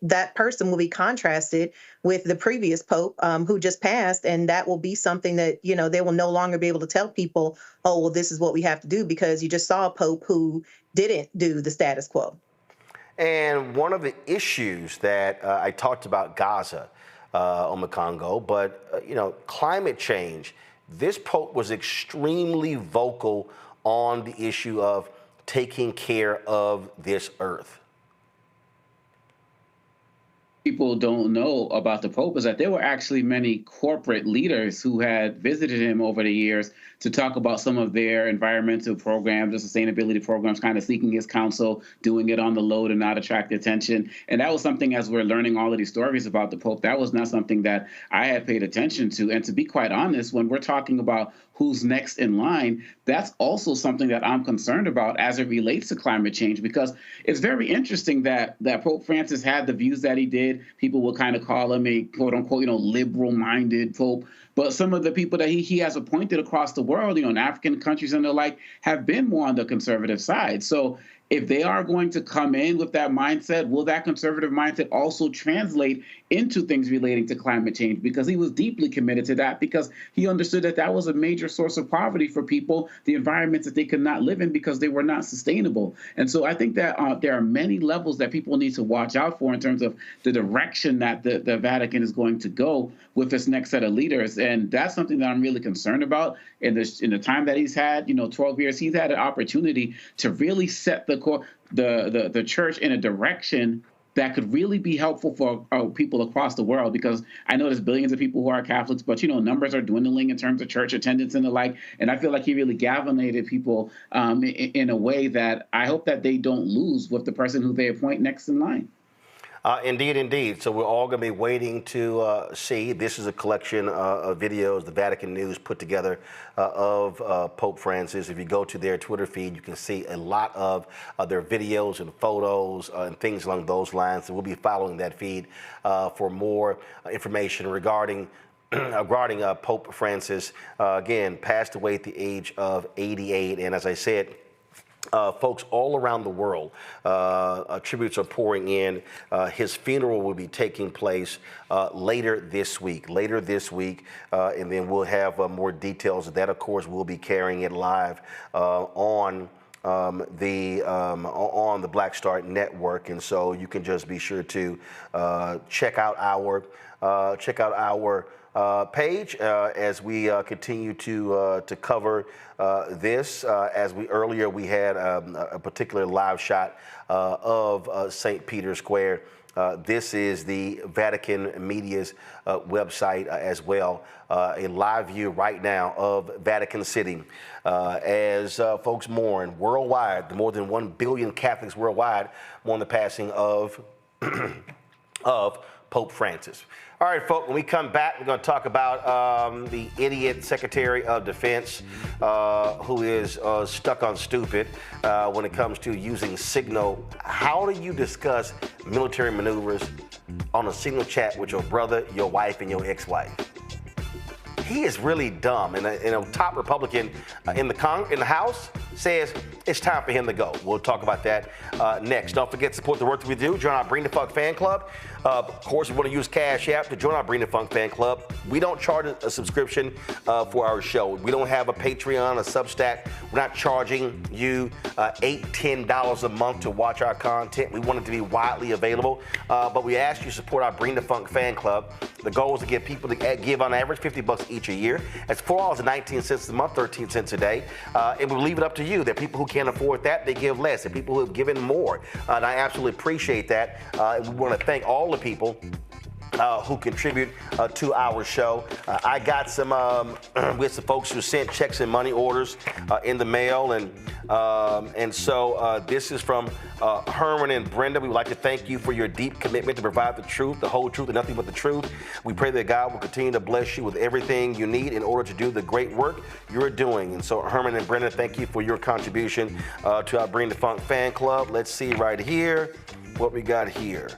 that person will be contrasted with the previous pope who just passed, and that will be something that they will no longer be able to tell people, oh, well, this is what we have to do, because you just saw a pope who didn't do the status quo. And one of the issues that I talked about Gaza on the Congo, but climate change. This pope was extremely vocal on the issue of taking care of this earth. People don't know about the Pope is that there were actually many corporate leaders who had visited him over the years to talk about some of their environmental programs, the sustainability programs, kind of seeking his counsel, doing it on the low to not attract attention. And that was something, as we're learning all of these stories about the Pope, that was not something that I had paid attention to. And to be quite honest, when we're talking about who's next in line, that's also something that I'm concerned about as it relates to climate change, because it's very interesting that Pope Francis had the views that he did. People will kind of call him a quote unquote, liberal-minded Pope. But some of the people that he has appointed across the world, in African countries and the like, have been more on the conservative side. So if they are going to come in with that mindset, will that conservative mindset also translate into things relating to climate change? Because he was deeply committed to that, because he understood that that was a major source of poverty for people, the environments that they could not live in because they were not sustainable. And so I think that there are many levels that people need to watch out for in terms of the direction that the Vatican is going to go with this next set of leaders. And that's something that I'm really concerned about. In the time that he's had, 12 years, he's had an opportunity to really set the church in a direction that could really be helpful for people across the world, because I know there's billions of people who are Catholics, but, numbers are dwindling in terms of church attendance and the like. And I feel like he really galvanized people in a way that I hope that they don't lose with the person who they appoint next in line. Indeed, indeed. So we're all going to be waiting to see. This is a collection of videos the Vatican News put together of Pope Francis. If you go to their Twitter feed, you can see a lot of their videos and photos and things along those lines. So we'll be following that feed for more information regarding Pope Francis. Again, passed away at the age of 88. And as I said, folks all around the world, tributes are pouring in. His funeral will be taking place later this week, and then we'll have more details of that. Of course, we'll be carrying it live on the Black Star Network, and so you can just be sure to check out our page as we continue to cover this. As earlier we had a particular live shot of St. Peter's Square. This is the Vatican Media's website as well. A live view right now of Vatican City as folks mourn worldwide. More than 1 billion Catholics worldwide mourn the passing of Pope Francis. All right, folks, when we come back, we're going to talk about the idiot Secretary of Defense who is stuck on stupid when it comes to using Signal. How do you discuss military maneuvers on a Signal chat with your brother, your wife, and your ex-wife? He is really dumb, and a top Republican in the House says it's time for him to go. We'll talk about that next. Don't forget to support the work that we do. Join our Bring the Funk fan club. Of course, if you want to use Cash App to join our Bring the Funk fan club. We don't charge a subscription for our show. We don't have a Patreon, a Substack. We're not charging you $8, $10 a month to watch our content. We want it to be widely available, but we ask you to support our Bring the Funk fan club. The goal is to get people to give on average $50 each a year. That's $4.19 a month, 13 cents a day. And we'll leave it up to you. There are people who can't afford that, they give less. There are people who have given more. And I absolutely appreciate that. And we want to thank all the people who contribute to our show. I got some with some folks who sent checks and money orders in the mail, and so this is from Herman and Brenda. We would like to thank you for your deep commitment to provide the truth, the whole truth, and nothing but the truth. We pray that God will continue to bless you with everything you need in order to do the great work you're doing. And so Herman and Brenda, thank you for your contribution to our Bring the Funk fan club. Let's see right here what we got here.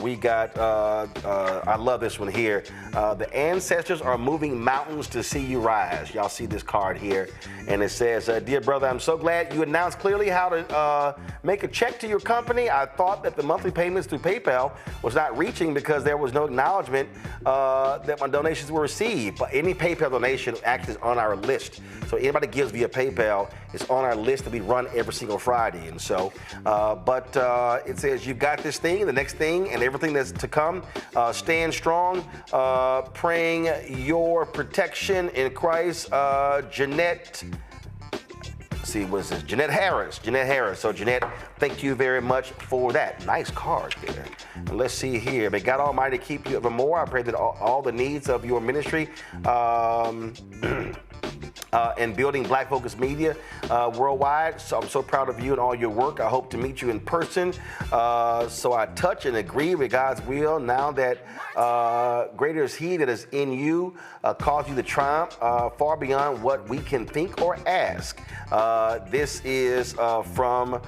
We got, I love this one here. The ancestors are moving mountains to see you rise. Y'all see this card here. And it says, dear brother, I'm so glad you announced clearly how to make a check to your company. I thought that the monthly payments through PayPal was not reaching because there was no acknowledgement that my donations were received. But any PayPal donation actually is on our list. So anybody gives via PayPal is on our list that we run every single Friday. And so, it says you've got this thing, the next thing, and everything that's to come. Stand strong, praying your protection in Christ. Jeanette, see, what is this? Jeanette Harris. So Jeanette, thank you very much for that. Nice card there. And let's see here. May God Almighty keep you evermore. I pray that all the needs of your ministry and building Black Focus Media worldwide. So I'm so proud of you and all your work. I hope to meet you in person. So I touch and agree with God's will now that greater is He that is in you, cause you to triumph far beyond what we can think or ask. This is from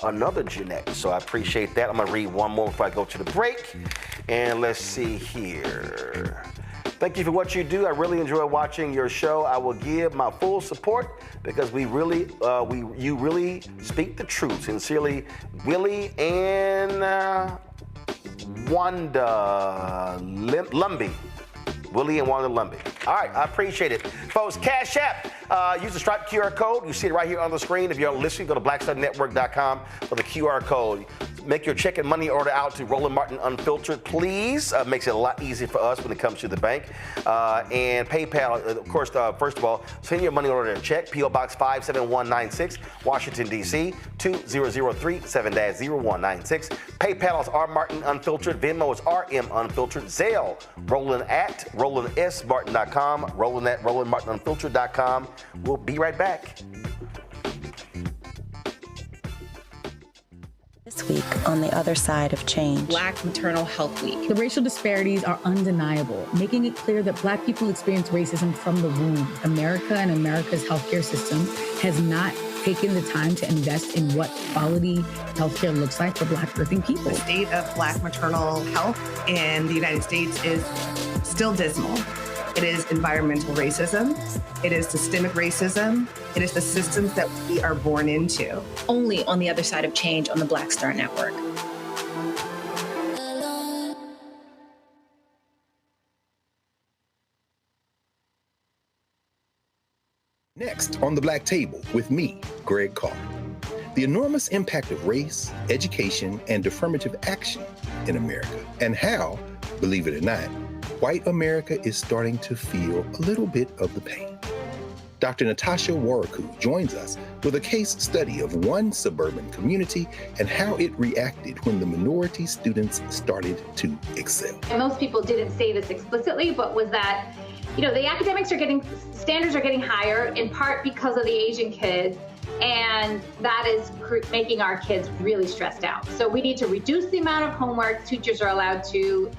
another Jeanette. So I appreciate that. I'm going to read one more before I go to the break. And let's see here. Thank you for what you do. I really enjoy watching your show. I will give my full support because you really speak the truth. Sincerely, Willie and Wanda Lumby. Willie and Wanda Lumby. All right, I appreciate it. Folks, Cash App, use the Stripe QR code. You see it right here on the screen. If you're listening, go to blackstarnetwork.com for the QR code. Make your check and money order out to Roland Martin Unfiltered, please. Makes it a lot easier for us when it comes to the bank. And PayPal, of course, first of all, send your money order and check. P.O. Box 57196, Washington, D.C., 20037-0196. PayPal is R Martin Unfiltered. Venmo is RM Unfiltered. Zelle, Roland at RolandSMartin.com. Roland at RolandMartinUnfiltered.com. We'll be right back. This week on the other side of change. Black Maternal Health Week. The racial disparities are undeniable, making it clear that Black people experience racism from the womb. America and America's healthcare system has not taken the time to invest in what quality healthcare looks like for Black birthing people. The state of Black maternal health in the United States is still dismal. It is environmental racism. It is systemic racism. It is the systems that we are born into. Only on the other side of change on the Black Star Network. Next on the Black Table with me, Greg Carr. The enormous impact of race, education, and affirmative action in America, and how, believe it or not, white America is starting to feel a little bit of the pain. Dr. Natasha Waraku joins us with a case study of one suburban community and how it reacted when the minority students started to excel. And most people didn't say this explicitly, but was that, the academics standards are getting higher in part because of the Asian kids, and that is making our kids really stressed out. So we need to reduce the amount of homework teachers are allowed to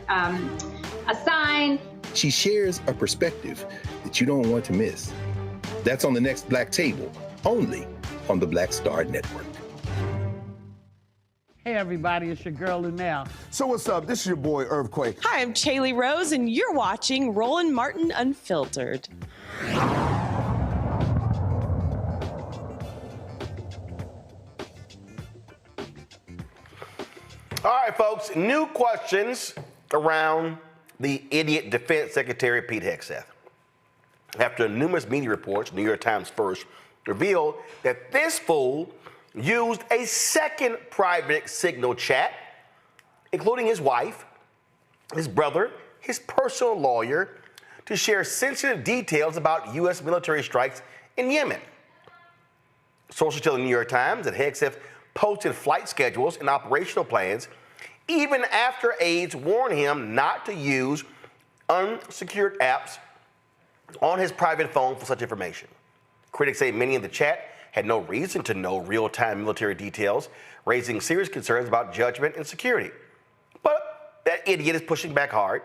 assign. She shares a perspective that you don't want to miss. That's on the next Black Table, only on the Black Star Network. Hey everybody, it's your girl Lunel. So what's up? This is your boy Earthquake. Hi, I'm Chaley Rose, and you're watching Roland Martin Unfiltered. All right, folks, new questions around the idiot Defense Secretary Pete Hegseth. After numerous media reports, New York Times first, revealed that this fool used a second private signal chat, including his wife, his brother, his personal lawyer, to share sensitive details about U.S. military strikes in Yemen. Sources tell the New York Times that Hegseth posted flight schedules and operational plans even after aides warned him not to use unsecured apps on his private phone for such information. Critics say many in the chat had no reason to know real-time military details, raising serious concerns about judgment and security. But that idiot is pushing back hard.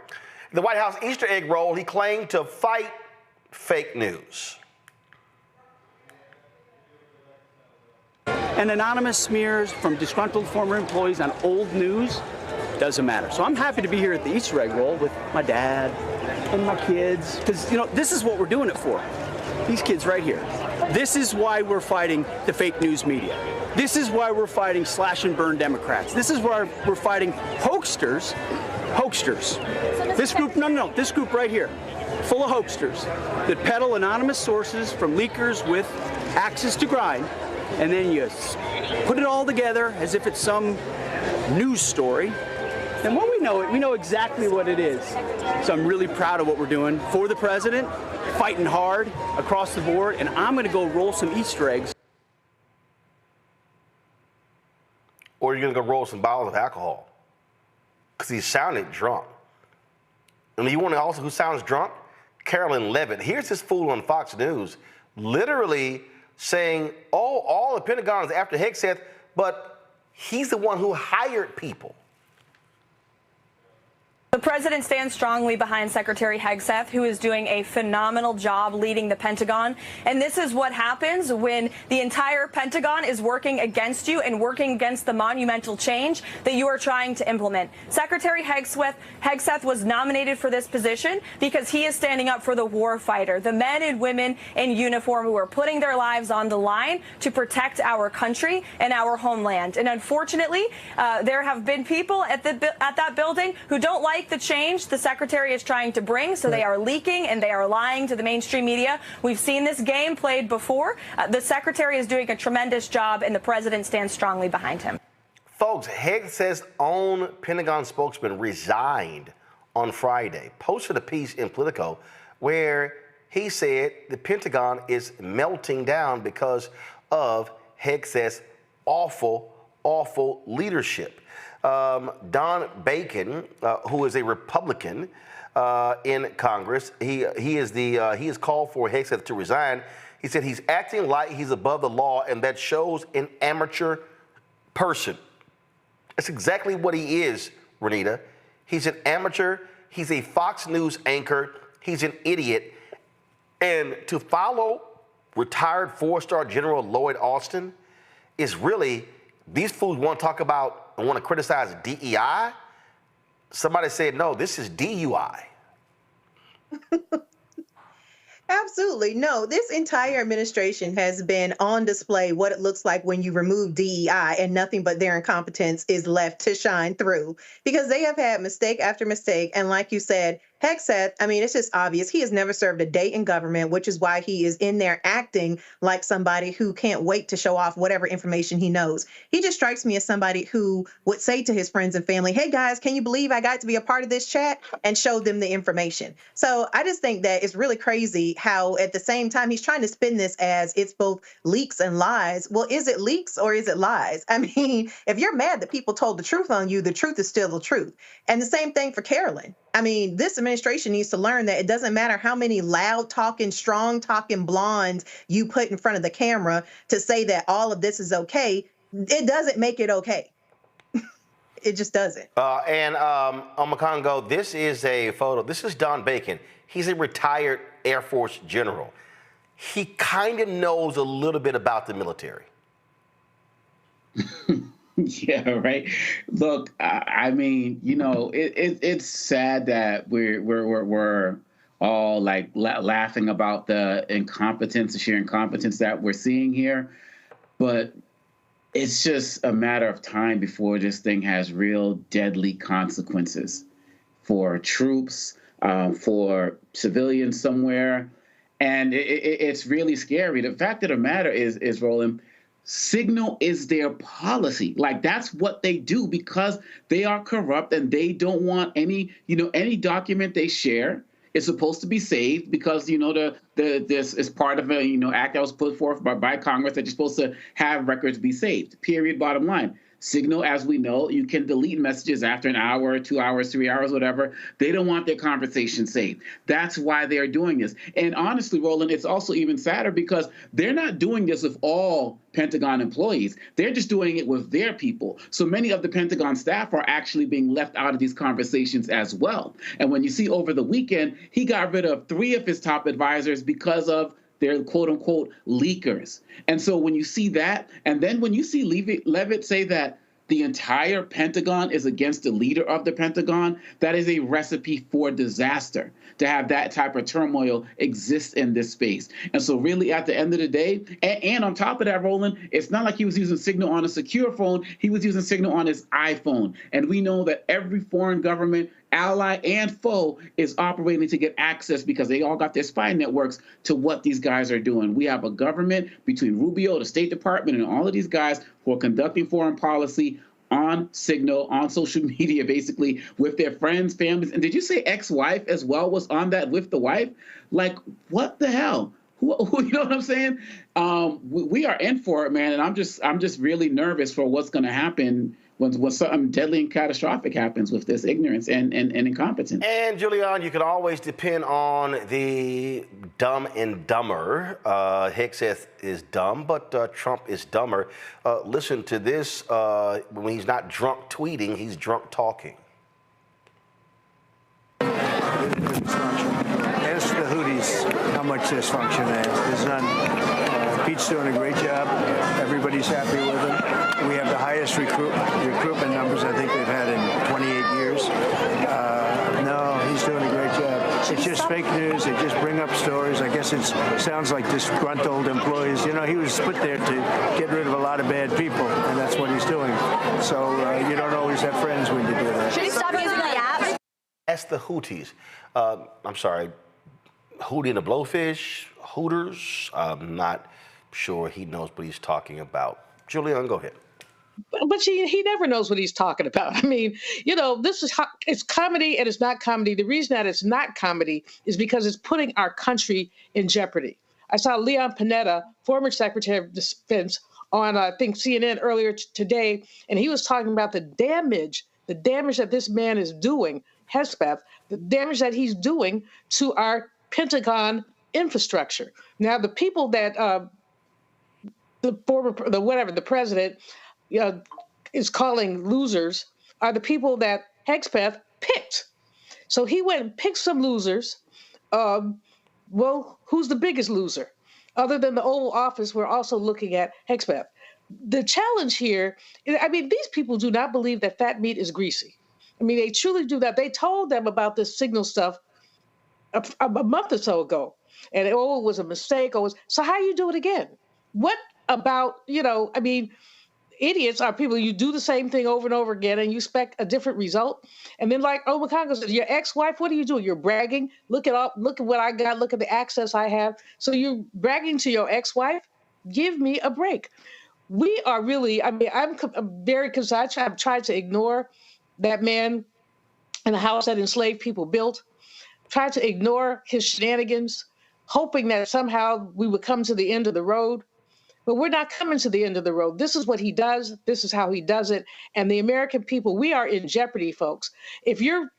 In the White House Easter egg roll, he claimed to fight fake news. And anonymous smears from disgruntled former employees on old news doesn't matter. So I'm happy to be here at the Easter egg roll with my dad and my kids, because this is what we're doing it for. These kids right here. This is why we're fighting the fake news media. This is why we're fighting slash and burn Democrats. This is why we're fighting hoaxsters. This group, this group right here, full of hoaxsters that peddle anonymous sources from leakers with axes to grind, and then you put it all together as if it's some news story. And when we know exactly what it is. So I'm really proud of what we're doing for the president, fighting hard across the board, and I'm going to go roll some Easter eggs. Or you're going to go roll some bottles of alcohol, because he sounded drunk. And you want to also who sounds drunk? Carolyn Levitt. Here's this fool on Fox News literally saying, all the Pentagon is after Hegseth, but he's the one who hired people. The president stands strongly behind Secretary Hegseth, who is doing a phenomenal job leading the Pentagon. And this is what happens when the entire Pentagon is working against you and working against the monumental change that you are trying to implement. Secretary Hegseth was nominated for this position because he is standing up for the war fighter, the men and women in uniform who are putting their lives on the line to protect our country and our homeland. And unfortunately, there have been people at that building who don't like the change the secretary is trying to bring, so they are leaking and they are lying to the mainstream media. We've seen this game played before. The secretary is doing a tremendous job, and the president stands strongly behind him. Folks, Hegseth's own Pentagon spokesman resigned on Friday, posted a piece in Politico where he said the Pentagon is melting down because of Hegseth's awful leadership. Don Bacon, who is a Republican in Congress, he has called for Hegseth to resign. He said he's acting like he's above the law, and that shows an amateur person. That's exactly what he is, Renita. He's an amateur. He's a Fox News anchor. He's an idiot. And to follow retired four-star General Lloyd Austin is really, these fools want to talk about and want to criticize DEI. Somebody said, no, this is DUI. Absolutely. No, this entire administration has been on display what it looks like when you remove DEI and nothing but their incompetence is left to shine through, because they have had mistake after mistake. And like you said, Hegseth, I mean, it's just obvious. He has never served a day in government, which is why he is in there acting like somebody who can't wait to show off whatever information he knows. He just strikes me as somebody who would say to his friends and family, hey, guys, can you believe I got to be a part of this chat, and show them the information. So I just think that it's really crazy how at the same time he's trying to spin this as it's both leaks and lies. Well, is it leaks or is it lies? I mean, if you're mad that people told the truth on you, the truth is still the truth. And the same thing for Carolyn. I mean, this administration needs to learn that it doesn't matter how many loud talking, strong talking blondes you put in front of the camera to say that all of this is okay. It doesn't make it okay. It just doesn't. On Congo, this is a photo. This is Don Bacon. He's a retired Air Force general. He kind of knows a little bit about the military. Yeah, right. Look, I mean, you know, it's sad that we're all like laughing about the incompetence, the sheer incompetence that we're seeing here, but it's just a matter of time before this thing has real deadly consequences for troops, for civilians somewhere, and it's really scary. The fact of the matter is, Roland, Signal is their policy. Like, that's what they do because they are corrupt and they don't want any document they share is supposed to be saved because, this is part of a, act that was put forth by Congress that you're supposed to have records be saved. Period. Bottom line. Signal, as we know, you can delete messages after an hour, 2 hours, 3 hours, whatever. They don't want their conversation saved. That's why they're doing this. And honestly, Roland, it's also even sadder because they're not doing this with all Pentagon employees. They're just doing it with their people. So many of the Pentagon staff are actually being left out of these conversations as well. And when you see over the weekend, he got rid of 3 of his top advisors because of they're quote unquote leakers. And so when you see that, and then when you see Leavitt say that the entire Pentagon is against the leader of the Pentagon, that is a recipe for disaster to have that type of turmoil exist in this space. And so really at the end of the day, and on top of that, Roland, it's not like he was using Signal on a secure phone. He was using Signal on his iPhone. And we know that every foreign government, ally and foe, is operating to get access because they all got their spy networks to what these guys are doing. We have a government between Rubio, the State Department, and all of these guys who are conducting foreign policy on Signal, on social media, basically, with their friends, families. And did you say ex-wife as well was on that with the wife? Like, what the hell? Who you know what I'm saying? We are in for it, man. And I'm just really nervous for what's going to happen when something deadly and catastrophic happens with this ignorance and incompetence. And Julian, you can always depend on the dumb and dumber. Hegseth is dumb, but Trump is dumber. Listen to this. When he's not drunk tweeting, he's drunk talking. Ask the Houthis how much dysfunction there's none. Pete's doing a great job. Everybody's happy with him. We have the highest recruitment numbers I think we've had in 28 years. No, he's doing a great job. It's just fake news. They just bring up stories. I guess it sounds like disgruntled employees. You know, he was put there to get rid of a lot of bad people, and that's what he's doing. So you don't always have friends when you do that. Should he stop using the app? Ask the Houthis. I'm sorry, Hootie and the Blowfish, Hooters. I'm not sure he knows what he's talking about. Julian, go ahead. But he never knows what he's talking about. I mean, this is it's comedy and it's not comedy. The reason that it's not comedy is because it's putting our country in jeopardy. I saw Leon Panetta, former Secretary of Defense, on I think CNN earlier today, and he was talking about the damage that this man is doing, Hegseth, the damage that he's doing to our Pentagon infrastructure. Now, the people that the president is calling losers are the people that Hegseth picked. So he went and picked some losers. Well, who's the biggest loser? Other than the Oval Office, we're also looking at Hegseth. The challenge here, I mean, these people do not believe that fat meat is greasy. I mean, they truly do that. They told them about this signal stuff a month or so ago, and it was a mistake. So how you do it again? What about, I mean, idiots are people, you do the same thing over and over again and you expect a different result. And then like Omar Miller says, your ex-wife, what are you doing? You're bragging. Look at what I got. Look at the access I have. So you're bragging to your ex-wife? Give me a break. We are really, I mean, I'm very concerned. I've tried to ignore that man in the house that enslaved people built, tried to ignore his shenanigans, hoping that somehow we would come to the end of the road. But we're not coming to the end of the road. This is what he does. This is how he does it. And the American people, we are in jeopardy, folks. If you're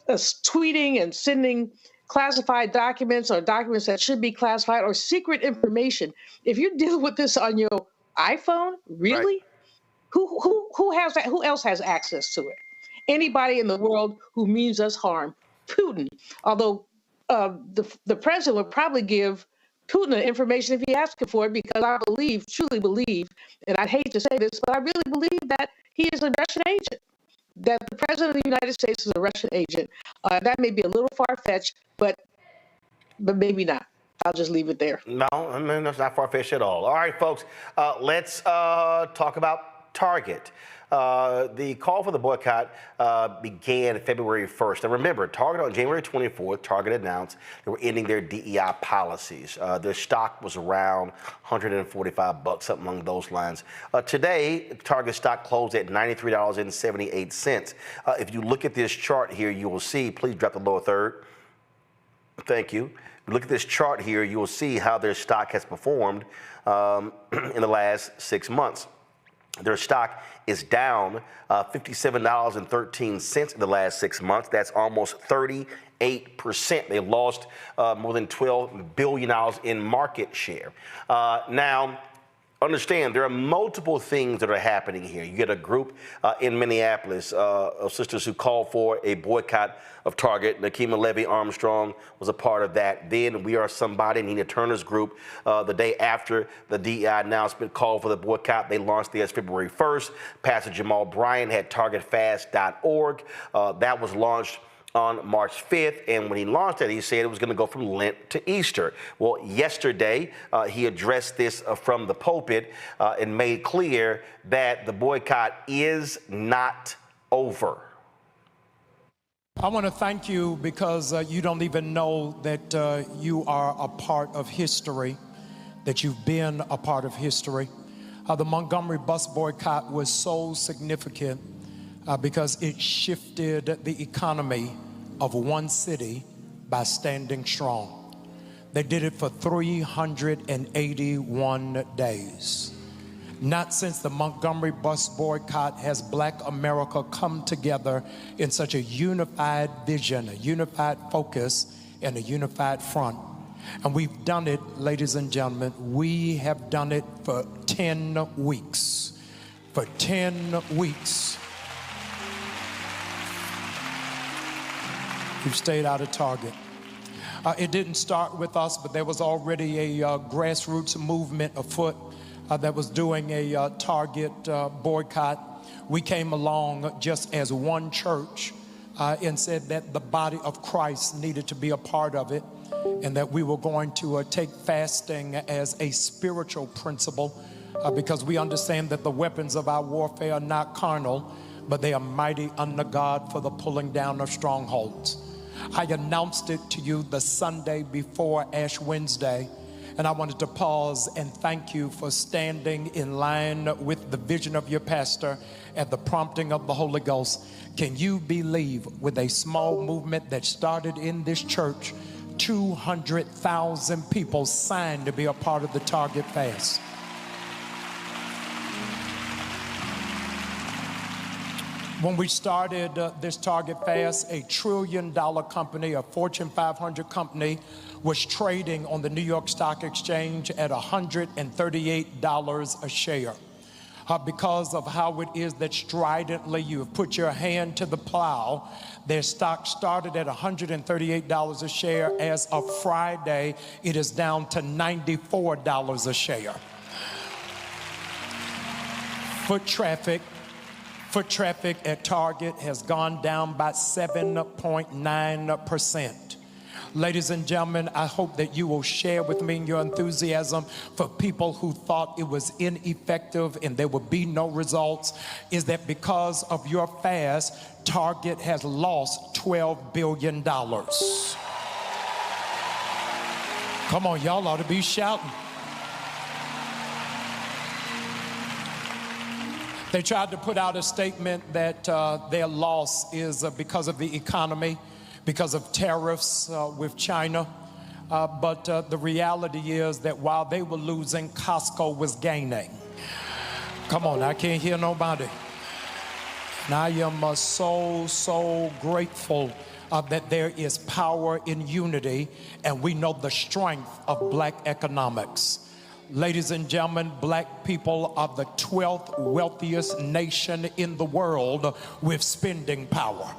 tweeting and sending classified documents or documents that should be classified or secret information, if you're dealing with this on your iPhone, really? Right. Who has that? Who else has access to it? Anybody in the world who means us harm. Putin. Although the president would probably give Putin the information if he asked for it, because I truly believe, and I hate to say this, but I really believe that he is a Russian agent, that the president of the United States is a Russian agent. That may be a little far-fetched, but maybe not. I'll just leave it there. No, I mean, that's not far-fetched at all. All right, folks, let's talk about Target. The call for the boycott began February 1st. And remember, Target on January 24th, Target announced they were ending their DEI policies. Their stock was around $145, something along those lines. Today, Target stock closed at $93.78. If you look at this chart here, you will see, please drop the lower third. Thank you. Look at this chart here, you will see how their stock has performed in the last 6 months. Their stock is down $57.13 in the last 6 months. That's almost 38%. They lost more than $12 billion in market share. Now, understand, there are multiple things that are happening here. You get a group in Minneapolis of sisters who called for a boycott of Target. Nakima Levy Armstrong was a part of that. Then We Are Somebody, Nina Turner's group, the day after the DEI announcement called for the boycott, they launched theirs February 1st. Pastor Jamal Bryant had targetfast.org. That was launched on March 5th, and when he launched it, he said it was going to go from Lent to Easter. Well, yesterday, he addressed this from the pulpit and made clear that the boycott is not over. I want to thank you because you don't even know that you are a part of history, that you've been a part of history. The Montgomery bus boycott was so significant because it shifted the economy of one city by standing strong. They did it for 381 days. Not since the Montgomery bus boycott has Black America come together in such a unified vision, a unified focus, and a unified front. And we've done it, ladies and gentlemen, we have done it for 10 weeks. For 10 weeks. We've stayed out of Target. It didn't start with us, but there was already a grassroots movement afoot that was doing a Target boycott. We came along just as one church and said that the body of Christ needed to be a part of it, and that we were going to take fasting as a spiritual principle because we understand that the weapons of our warfare are not carnal, but they are mighty under God for the pulling down of strongholds. I announced it to you the Sunday before Ash Wednesday, and I wanted to pause and thank you for standing in line with the vision of your pastor at the prompting of the Holy Ghost. Can you believe, with a small movement that started in this church, 200,000 people signed to be a part of the Target Fast? When we started this Target Fast, $1 trillion company, a Fortune 500 company, was trading on the New York Stock Exchange at $138 a share. Because of how it is that stridently you have put your hand to the plow, their stock started at $138 a share. As of Friday, it is down to $94 a share. Foot traffic at Target has gone down by 7.9%. Ladies and gentlemen, I hope that you will share with me your enthusiasm for people who thought it was ineffective and there would be no results. Is that because of your fast, Target has lost $12 billion. Come on, y'all ought to be shouting. They tried to put out a statement that their loss is because of the economy, because of tariffs with China. But the reality is that while they were losing, Costco was gaining. Come on, I can't hear nobody. And I am so grateful that there is power in unity, and we know the strength of black economics. Ladies and gentlemen, black people are the 12th wealthiest nation in the world with spending power.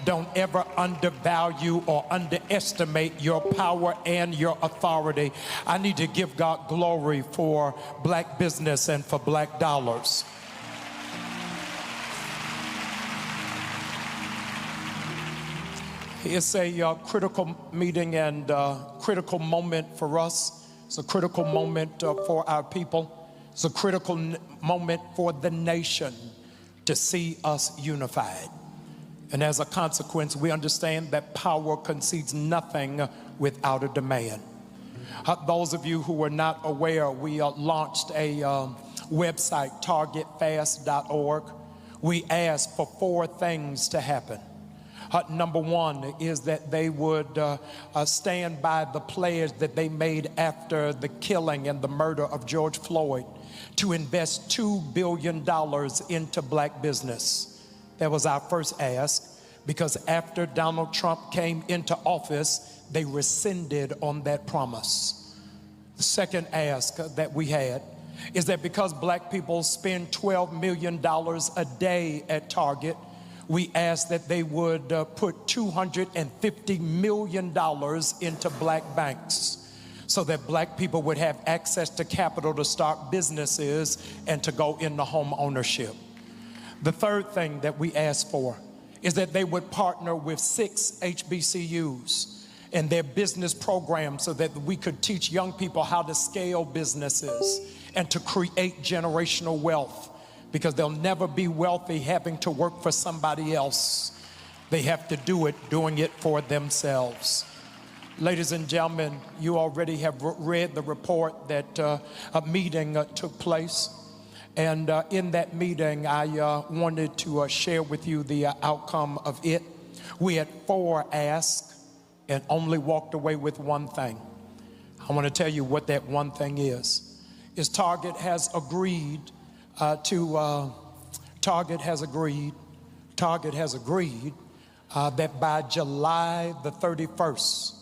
Don't ever undervalue or underestimate your power and your authority. I need to give God glory for black business and for black dollars. It's a critical meeting and critical moment for us. It's a critical moment for our people. It's a critical moment for the nation to see us unified. And as a consequence, we understand that power concedes nothing without a demand. Those of you who are not aware, we launched a website, targetfast.org. We asked for 4 things to happen. Number 1 is that they would stand by the pledge that they made after the killing and the murder of George Floyd to invest $2 billion into black business. That was our first ask, because after Donald Trump came into office, they rescinded on that promise. The second ask that we had is that because black people spend $12 million a day at Target, we asked that they would put $250 million into black banks so that black people would have access to capital to start businesses and to go into home ownership. The third thing that we asked for is that they would partner with 6 HBCUs and their business programs so that we could teach young people how to scale businesses and to create generational wealth. Because they'll never be wealthy having to work for somebody else. They have to do it, doing it for themselves. Ladies and gentlemen, you already have read the report that a meeting took place. And in that meeting, I wanted to share with you the outcome of it. We had 4 asks and only walked away with 1 thing. I want to tell you what that 1 thing is Target has agreed Target has agreed that by July the 31st,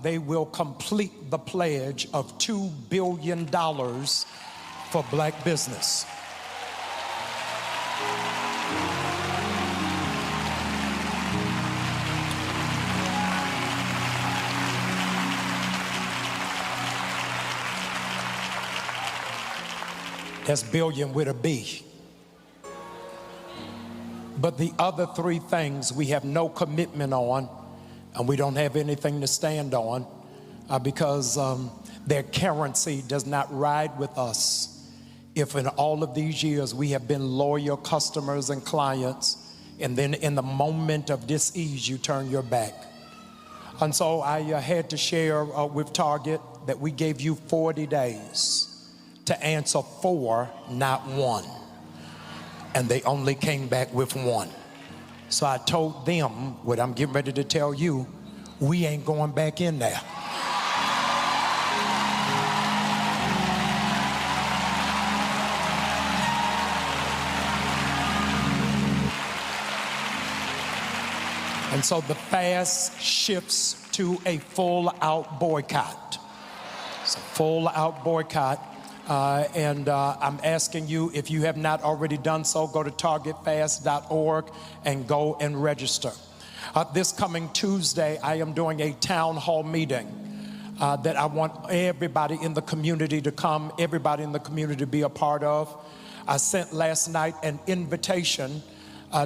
they will complete the pledge of $2 billion for black business. That's billion with a B. But the other 3 things we have no commitment on, and we don't have anything to stand on because their currency does not ride with us if in all of these years we have been loyal customers and clients, and then in the moment of dis-ease, you turn your back. And so I had to share with Target that we gave you 40 days to answer 4, not 1. And they only came back with 1. So I told them what I'm getting ready to tell you, we ain't going back in there. And so the fast shifts to a full-out boycott. It's a full-out boycott. And I'm asking you, if you have not already done so, go to targetfast.org and go and register. This coming Tuesday, I am doing a town hall meeting that I want everybody in the community to come, everybody in the community to be a part of. I sent last night an invitation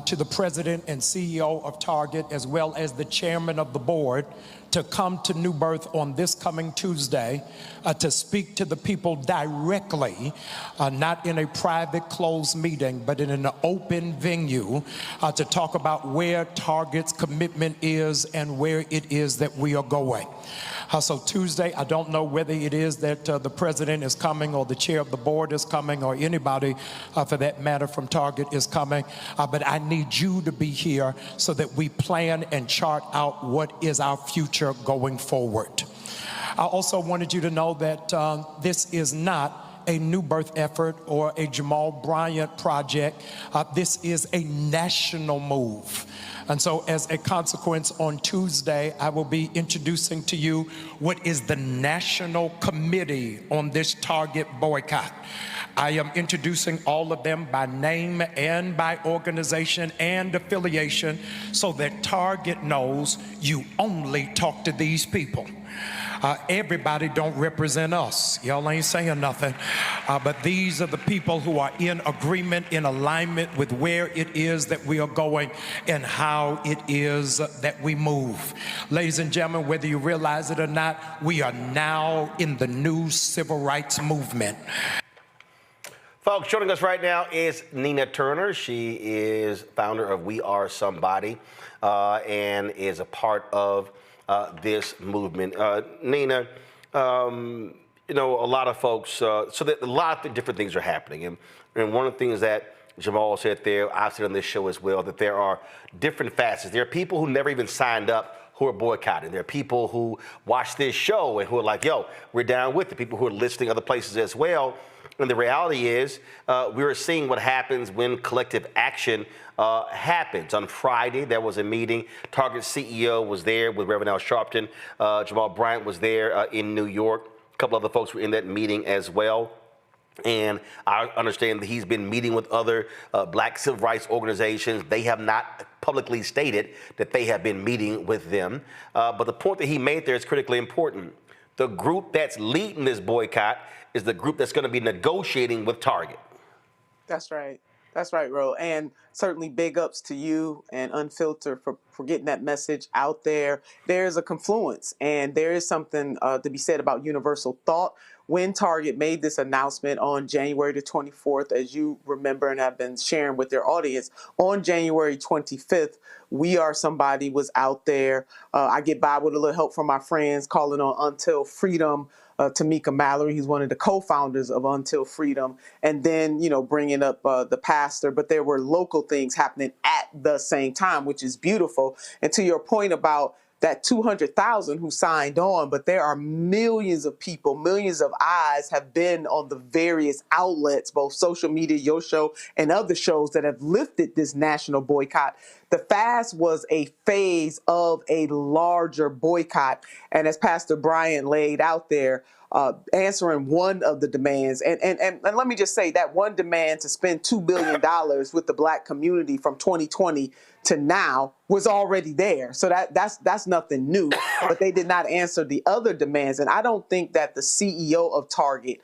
to the president and CEO of Target, as well as the chairman of the board, to come to New Birth on this coming Tuesday to speak to the people directly, not in a private closed meeting, but in an open venue to talk about where Target's commitment is and where it is that we are going. So Tuesday, I don't know whether it is that the president is coming or the chair of the board is coming or anybody for that matter from Target is coming, but I need you to be here so that we plan and chart out what is our future going forward. I also wanted you to know that this is not a New Birth effort or a Jamal Bryant project. This is a national move. And so as a consequence, on Tuesday, I will be introducing to you what is the national committee on this Target boycott. I am introducing all of them by name and by organization and affiliation so that Target knows you only talk to these people. Everybody don't represent us. Y'all ain't saying nothing. But these are the people who are in agreement, in alignment with where it is that we are going and how it is that we move. Ladies and gentlemen, whether you realize it or not, we are now in the new civil rights movement. Folks, joining us right now is Nina Turner. She is founder of We Are Somebody and is a part of this movement. Nina, you know, a lot of folks, so that a lot of different things are happening. And one of the things that Jamal said there, I've said on this show as well, that there are different facets. There are people who never even signed up who are boycotting. There are people who watch this show and who are like, yo, we're down with it. People who are listening other places as well. And the reality is we are seeing what happens when collective action happens. On Friday, there was a meeting. Target CEO was there with Reverend Al Sharpton. Jamal Bryant was there in New York. A couple other folks were in that meeting as well. And I understand that he's been meeting with other black civil rights organizations. They have not publicly stated that they have been meeting with them. But the point that he made there is critically important. The group that's leading this boycott is the group that's going to be negotiating with Target. That's right. That's right, Ro. And certainly big ups to you and Unfiltered for getting that message out there. There's a confluence, and there is something to be said about universal thought. When Target made this announcement on January the 24th, as you remember and have been sharing with their audience, on January 25th, We Are Somebody was out there. I get by with a little help from my friends calling on Until Freedom. Tamika Mallory, he's one of the co-founders of Until Freedom, and then, you know, bringing up the pastor. But there were local things happening at the same time, which is beautiful. And to your point about that 200,000 who signed on, but there are millions of people, millions of eyes have been on the various outlets, both social media, your show, and other shows that have lifted this national boycott. The fast was a phase of a larger boycott. And as Pastor Brian laid out there, answering one of the demands, and let me just say that one demand to spend $2 billion with the black community from 2020 to now was already there. So that's nothing new, but they did not answer the other demands. And I don't think that the CEO of Target,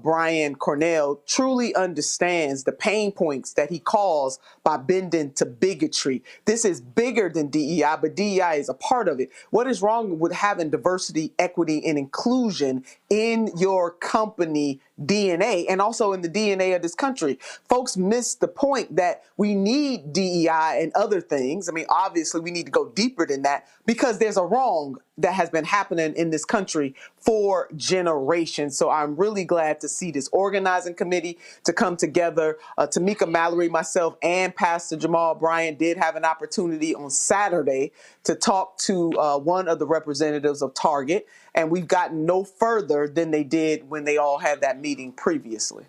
Brian Cornell, truly understands the pain points that he caused by bending to bigotry. This is bigger than DEI, but DEI is a part of it. What is wrong with having diversity, equity, and inclusion happen in your company DNA and also in the DNA of this country. Folks miss the point that we need DEI and other things. I mean, obviously, we need to go deeper than that because there's a wrong that has been happening in this country for generations. So I'm really glad to see this organizing committee to come together. Tamika Mallory, myself, and Pastor Jamal Bryant did have an opportunity on Saturday to talk to one of the representatives of Target, and we've gotten no further than they did when they all had that meeting previously.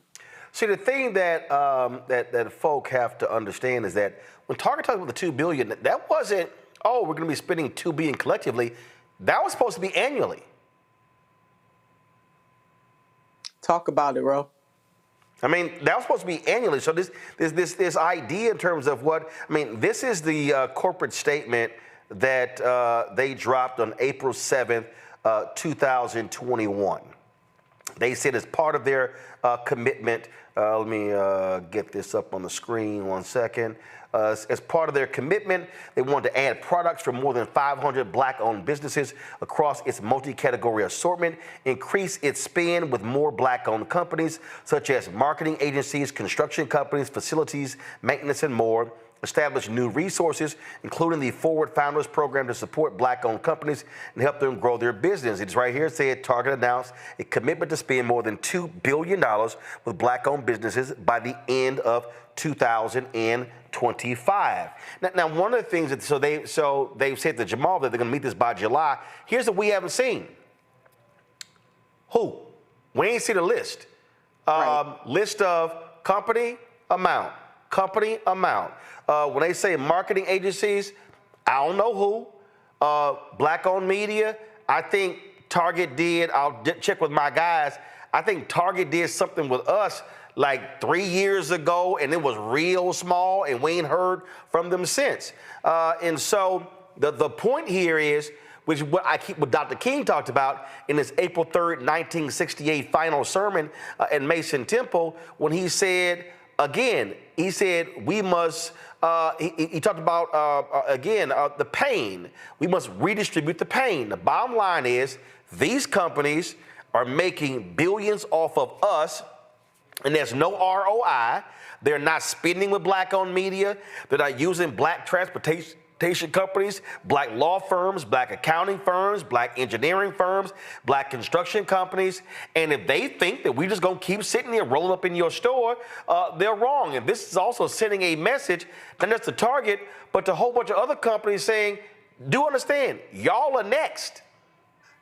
See, the thing that that folk have to understand is that when Target talked about the $2 billion, that wasn't, oh, we're going to be spending $2 billion collectively. That was supposed to be annually. Talk about it, Ro. I mean, that was supposed to be annually. So this idea in terms of what, I mean, this is the corporate statement that they dropped on April 7th, 2021. They said as part of their commitment, let me get this up on the screen 1 second. As part of their commitment, they wanted to add products from more than 500 Black-owned businesses across its multi-category assortment, increase its spend with more Black-owned companies, such as marketing agencies, construction companies, facilities, maintenance, and more, establish new resources, including the Forward Founders Program to support Black-owned companies and help them grow their business. It's right here. It said Target announced a commitment to spend more than $2 billion with Black-owned businesses by the end of 2025. Now, one of the things that they've said to Jamal that they're going to meet this by July. Here's what we haven't seen. Who? We ain't seen a list. Right. List of company amount. Company amount. When they say marketing agencies, I don't know who. Black-owned media, I think Target did. I'll check with my guys. I think Target did something with us like 3 years ago, and it was real small, and we ain't heard from them since. And so the point here is, which is what Dr. King talked about in his April 3rd, 1968 final sermon at Mason Temple, when he said, again, he said we must, he talked about, the pain. We must redistribute the pain. The bottom line is these companies are making billions off of us, and there's no ROI. They're not spending with Black-owned media. They're not using Black transportation companies, Black law firms, Black accounting firms, Black engineering firms, Black construction companies. And if they think that we're just going to keep sitting here rolling up in your store, they're wrong. And this is also sending a message, not just to Target, but to a whole bunch of other companies saying, do understand, y'all are next.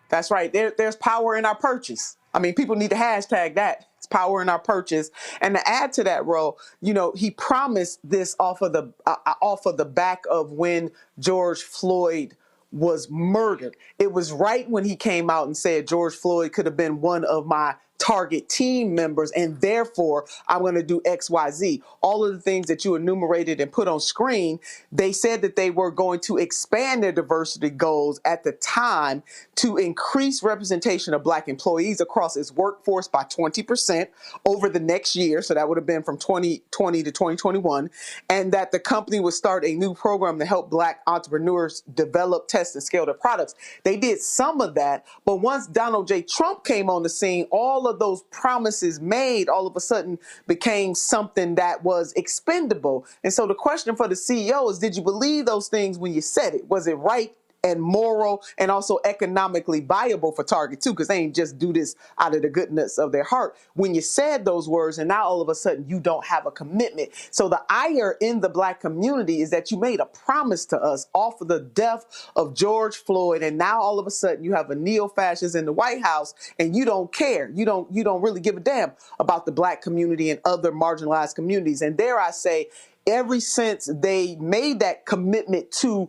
That's right. There's power in our purchase. I mean, people need to hashtag that. It's power in our purchase. And to add to that, Ro, he promised this off of the back of when George Floyd was murdered. It was right when he came out and said George Floyd could have been one of my Target team members, and therefore I'm going to do X, Y, Z. All of the things that you enumerated and put on screen, they said that they were going to expand their diversity goals at the time to increase representation of Black employees across its workforce by 20% over the next year. So that would have been from 2020 to 2021. And that the company would start a new program to help Black entrepreneurs develop, test, and scale their products. They did some of that, but once Donald J. Trump came on the scene, all of those promises made all of a sudden became something that was expendable. And so the question for the CEO is, did you believe those things when you said it? Was it right and moral and also economically viable for Target too? Because they ain't just do this out of the goodness of their heart. When you said those words and now all of a sudden you don't have a commitment. So the ire in the Black community is that you made a promise to us off of the death of George Floyd, and now all of a sudden you have a neo-fascist in the White House and you don't care. You don't really give a damn about the Black community and other marginalized communities. And dare I say, ever since they made that commitment to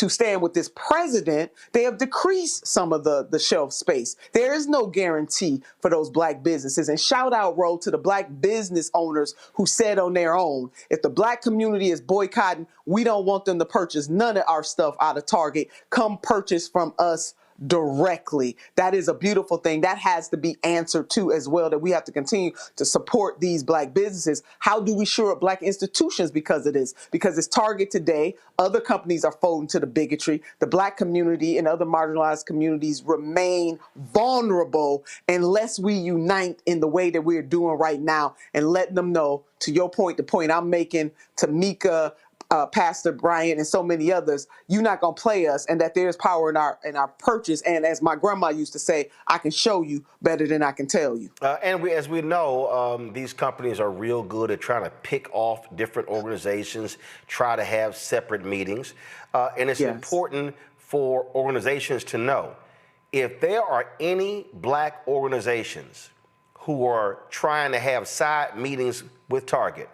stand with this president, they have decreased some of the shelf space. There is no guarantee for those Black businesses. And shout out, Ro, to the Black business owners who said on their own, if the Black community is boycotting, we don't want them to purchase none of our stuff out of Target. Come purchase from us directly. That is a beautiful thing. That has to be answered to as well, that we have to continue to support these Black businesses. How do we shore up Black institutions because of this? Because it's Target today. Other companies are folding to the bigotry. The Black community and other marginalized communities remain vulnerable unless we unite in the way that we're doing right now and let them know, to your point, the point I'm making, Tamika, Pastor Bryant, and so many others, you're not going to play us, and that there's power in our purchase. And as my grandma used to say, I can show you better than I can tell you. As we know, these companies are real good at trying to pick off different organizations, try to have separate meetings. And it's important for organizations to know, if there are any Black organizations who are trying to have side meetings with Target,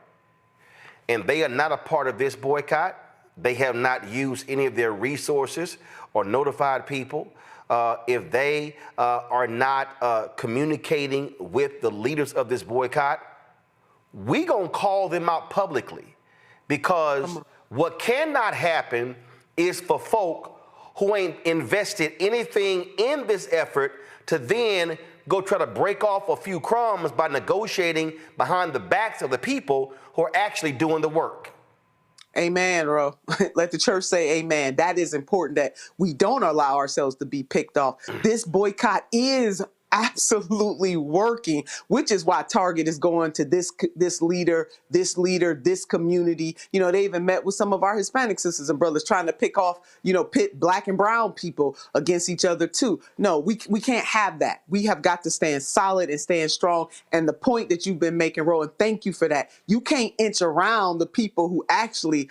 and they are not a part of this boycott, they have not used any of their resources or notified people, if they are not communicating with the leaders of this boycott, we gonna call them out publicly. Because what cannot happen is for folk who ain't invested anything in this effort to then go try to break off a few crumbs by negotiating behind the backs of the people who are actually doing the work. Amen, Ro. Let the church say amen. That is important, that we don't allow ourselves to be picked off. This boycott is absolutely working, which is why Target is going to this leader, this community. You know, they even met with some of our Hispanic sisters and brothers trying to pick off, pit Black and brown people against each other too. No, we can't have that. We have got to stand solid and stand strong. And the point that you've been making, Rowan, thank you for that. You can't inch around the people who actually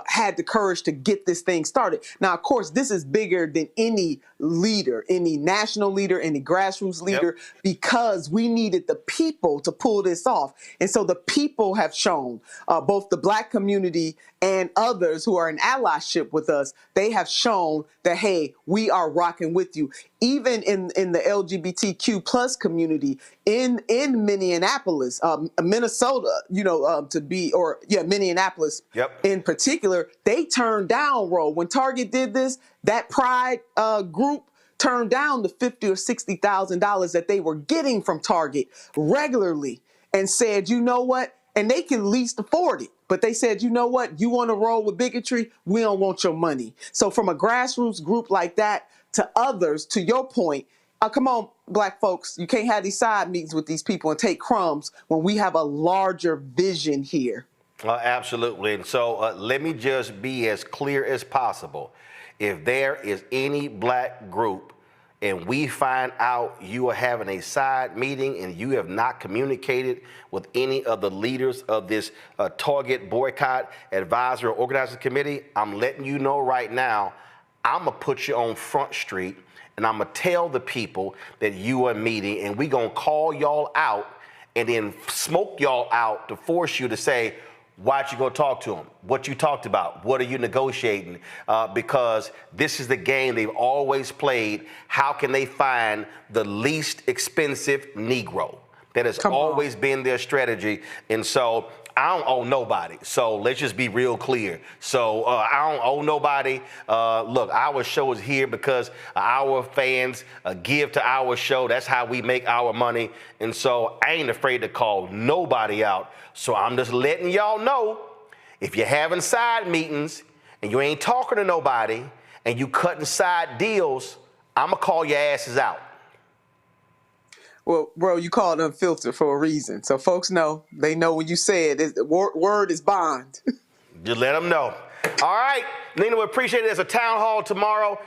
had the courage to get this thing started. Now, of course, this is bigger than any leader, any national leader, any grassroots leader, because we needed the people to pull this off. And so the people have shown, both the Black community and others who are in allyship with us, they have shown that, hey, we are rocking with you. Even in the LGBTQ plus community in Minneapolis, Minnesota, Minneapolis in particular, they turned down Roe. When Target did this, that Pride group turned down the $50,000 or $60,000 that they were getting from Target regularly and said, you know what? And they can least afford it. But they said, you know what? You want to roll with bigotry? We don't want your money. So from a grassroots group like that to others, to your point, come on, Black folks, you can't have these side meetings with these people and take crumbs when we have a larger vision here. Absolutely. And so let me just be as clear as possible. If there is any Black group and we find out you are having a side meeting and you have not communicated with any of the leaders of this Target boycott advisor or organizing committee, I'm letting you know right now, I'm going to put you on Front Street and I'm going to tell the people that you are meeting, and we going to call y'all out and then smoke y'all out to force you to say, why'd you go talk to them? What you talked about? What are you negotiating? Because this is the game they've always played. How can they find the least expensive Negro? That has always been their strategy. And so I don't owe nobody. So let's just be real clear. So I don't owe nobody. Look, our show is here because our fans give to our show. That's how we make our money. And so I ain't afraid to call nobody out. So I'm just letting y'all know, if you're having side meetings and you ain't talking to nobody and you cutting side deals, I'm going to call your asses out. Well, bro, you called Unfiltered for a reason. So folks know, they know when you say it, word is bond. Just let them know. All right, Nina, we appreciate it. There's a town hall tomorrow.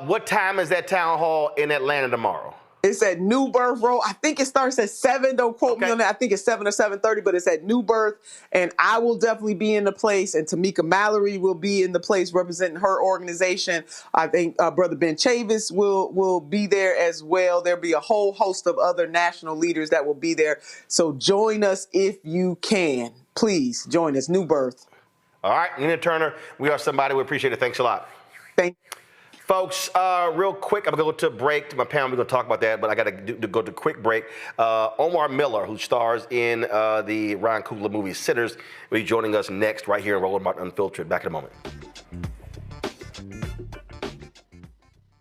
What time is that town hall in Atlanta tomorrow? It's at New Birth Road. I think it starts at 7. Don't quote me on that. I think it's 7 or 7:30, but it's at New Birth. And I will definitely be in the place. And Tamika Mallory will be in the place representing her organization. I think Brother Ben Chavis will be there as well. There'll be a whole host of other national leaders that will be there. So join us if you can. Please join us. New Birth. All right, Nina Turner, we are somebody. We appreciate it. Thanks a lot. Thank you. Folks, real quick, I'm going to go to a break. To my panel, we're going to talk about that, but I got to go to a quick break. Omar Miller, who stars in the Ryan Coogler movie Sitters, will be joining us next right here on Roland Martin Unfiltered. Back in a moment.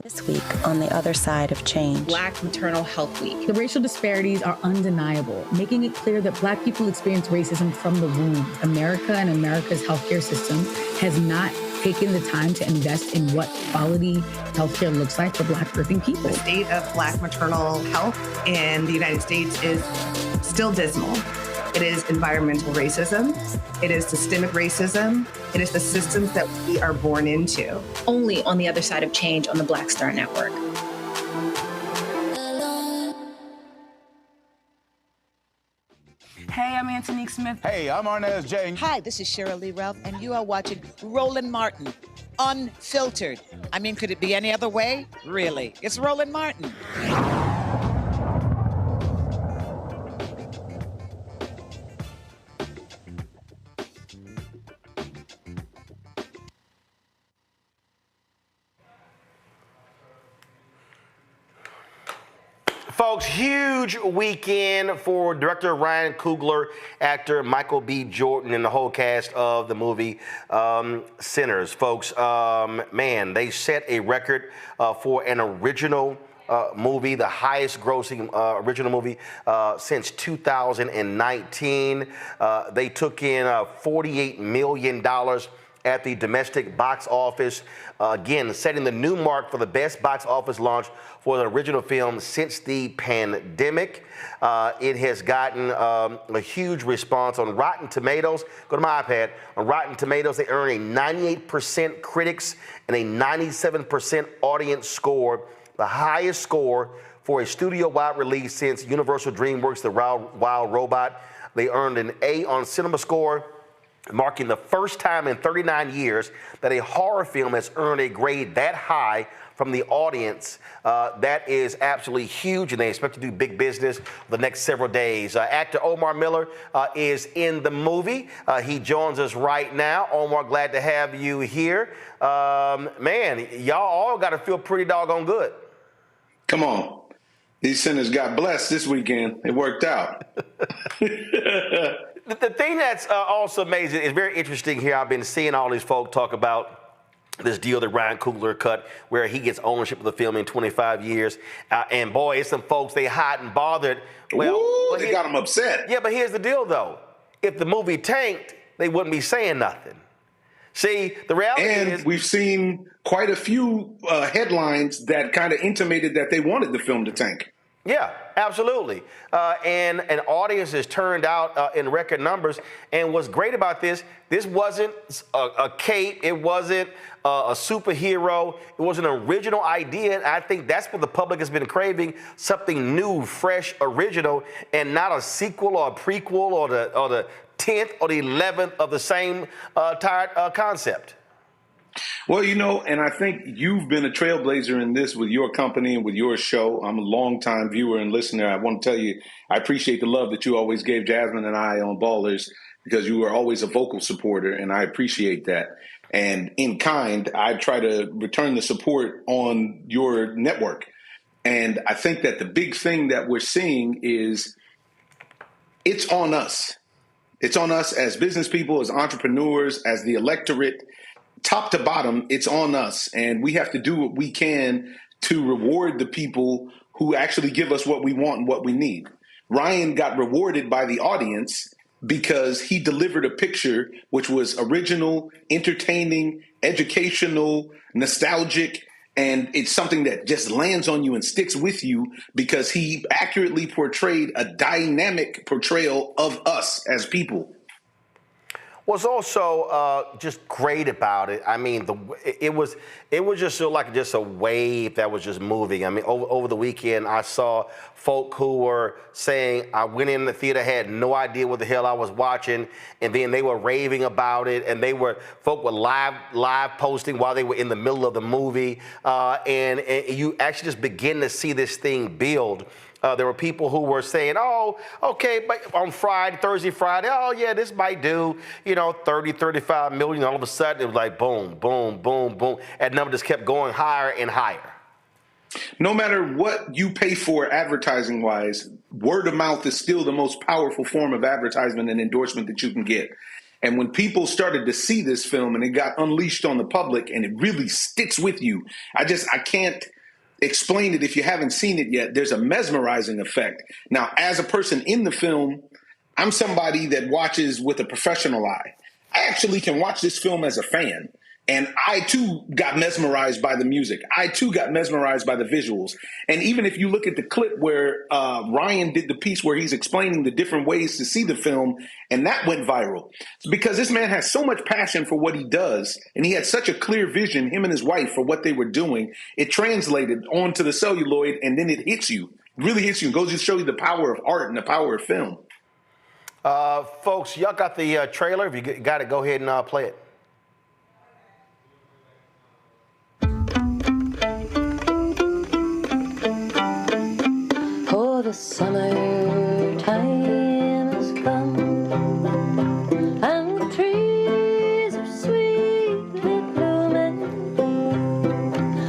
This Week on the other side of change. Black Maternal Health Week. The racial disparities are undeniable, making it clear that Black people experience racism from the womb. America and America's healthcare system has not taken the time to invest in what quality healthcare looks like for Black birthing people. The state of Black maternal health in the United States is still dismal. It is environmental racism. It is systemic racism. It is the systems that we are born into. Only on the other side of change on the Black Star Network. Hey, I'm Antonique Smith. Hey, I'm Arnez J. Hi, this is Cheryl Lee Ralph, and you are watching Roland Martin, Unfiltered. I mean, could it be any other way? Really? It's Roland Martin. Folks, huge weekend for director Ryan Coogler, actor Michael B. Jordan, and the whole cast of the movie Sinners. Folks, man, they set a record for an original movie, the highest grossing original movie since 2019. They took in $48 million at the domestic box office, again, setting the new mark for the best box office launch for the original film since the pandemic. It has gotten a huge response on Rotten Tomatoes. Go to my iPad. On Rotten Tomatoes, they earn a 98% critics and a 97% audience score, the highest score for a studio-wide release since Universal DreamWorks' The Wild Robot. They earned an A on CinemaScore, marking the first time in 39 years that a horror film has earned a grade that high from the audience. That is absolutely huge, and they expect to do big business the next several days. Actor Omar Miller is in the movie. He joins us right now. Omar, glad to have you here. Man, y'all all got to feel pretty doggone good. Come on. These sinners got blessed this weekend. It worked out. The thing that's also amazing is very interesting here. I've been seeing all these folk talk about this deal that Ryan Coogler cut where he gets ownership of the film in 25 years. And boy, it's some folks, they hot and bothered. Well, ooh, they got them upset. Yeah, but here's the deal, though. If the movie tanked, they wouldn't be saying nothing. See, the reality is... we've seen quite a few headlines that kind of intimated that they wanted the film to tank. Yeah, absolutely. And an audience has turned out in record numbers. And what's great about this wasn't a cape. It wasn't a superhero. It was an original idea. And I think that's what the public has been craving, something new, fresh, original, and not a sequel or a prequel or the 10th or the 11th of the same tired concept. Well, you know, and I think you've been a trailblazer in this with your company and with your show. I'm a longtime viewer and listener. I want to tell you, I appreciate the love that you always gave Jasmine and I on Ballers, because you were always a vocal supporter, and I appreciate that. And in kind, I try to return the support on your network. And I think that the big thing that we're seeing is it's on us. It's on us as business people, as entrepreneurs, as the electorate. Top to bottom, it's on us, and we have to do what we can to reward the people who actually give us what we want and what we need. Ryan got rewarded by the audience because he delivered a picture which was original, entertaining, educational, nostalgic, and it's something that just lands on you and sticks with you because he accurately portrayed a dynamic portrayal of us as people. What's also just great about it, I mean, it was just sort of like just a wave that was just moving. I mean, over the weekend, I saw folk who were saying, I went in the theater, had no idea what the hell I was watching, and then they were raving about it, and folk were live posting while they were in the middle of the movie, and you actually just begin to see this thing build. There were people who were saying, oh, okay, but on Thursday, Friday, oh, yeah, this might do, 30, 35 million. All of a sudden, it was like boom, boom, boom, boom. That number just kept going higher and higher. No matter what you pay for advertising-wise, word of mouth is still the most powerful form of advertisement and endorsement that you can get. And when people started to see this film and it got unleashed on the public and it really sticks with you, I can't explained it if you haven't seen it yet. There's a mesmerizing effect. Now, as a person in the film, I'm somebody that watches with a professional eye. I actually can watch this film as a fan. And I, too, got mesmerized by the music. I, too, got mesmerized by the visuals. And even if you look at the clip where Ryan did the piece where he's explaining the different ways to see the film, and that went viral. It's because this man has so much passion for what he does, and he had such a clear vision, him and his wife, for what they were doing. It translated onto the celluloid, and then it hits you, really hits you, and goes to show you the power of art and the power of film. Folks, y'all got the trailer. If you got it, go ahead and play it. The summertime has come, and the trees are sweetly blooming.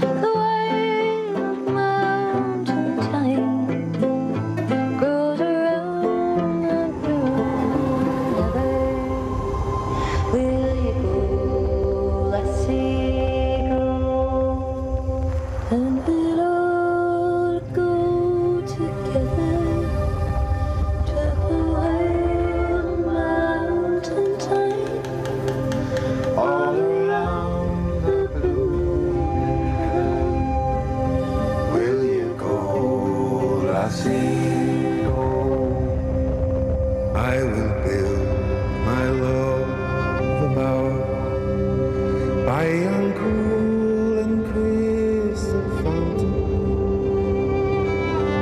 The wild mountain thyme grows around and around. Will you go, lassie, go, and we'll all go together. I will build my love a bower by yon cool and crystal fountain.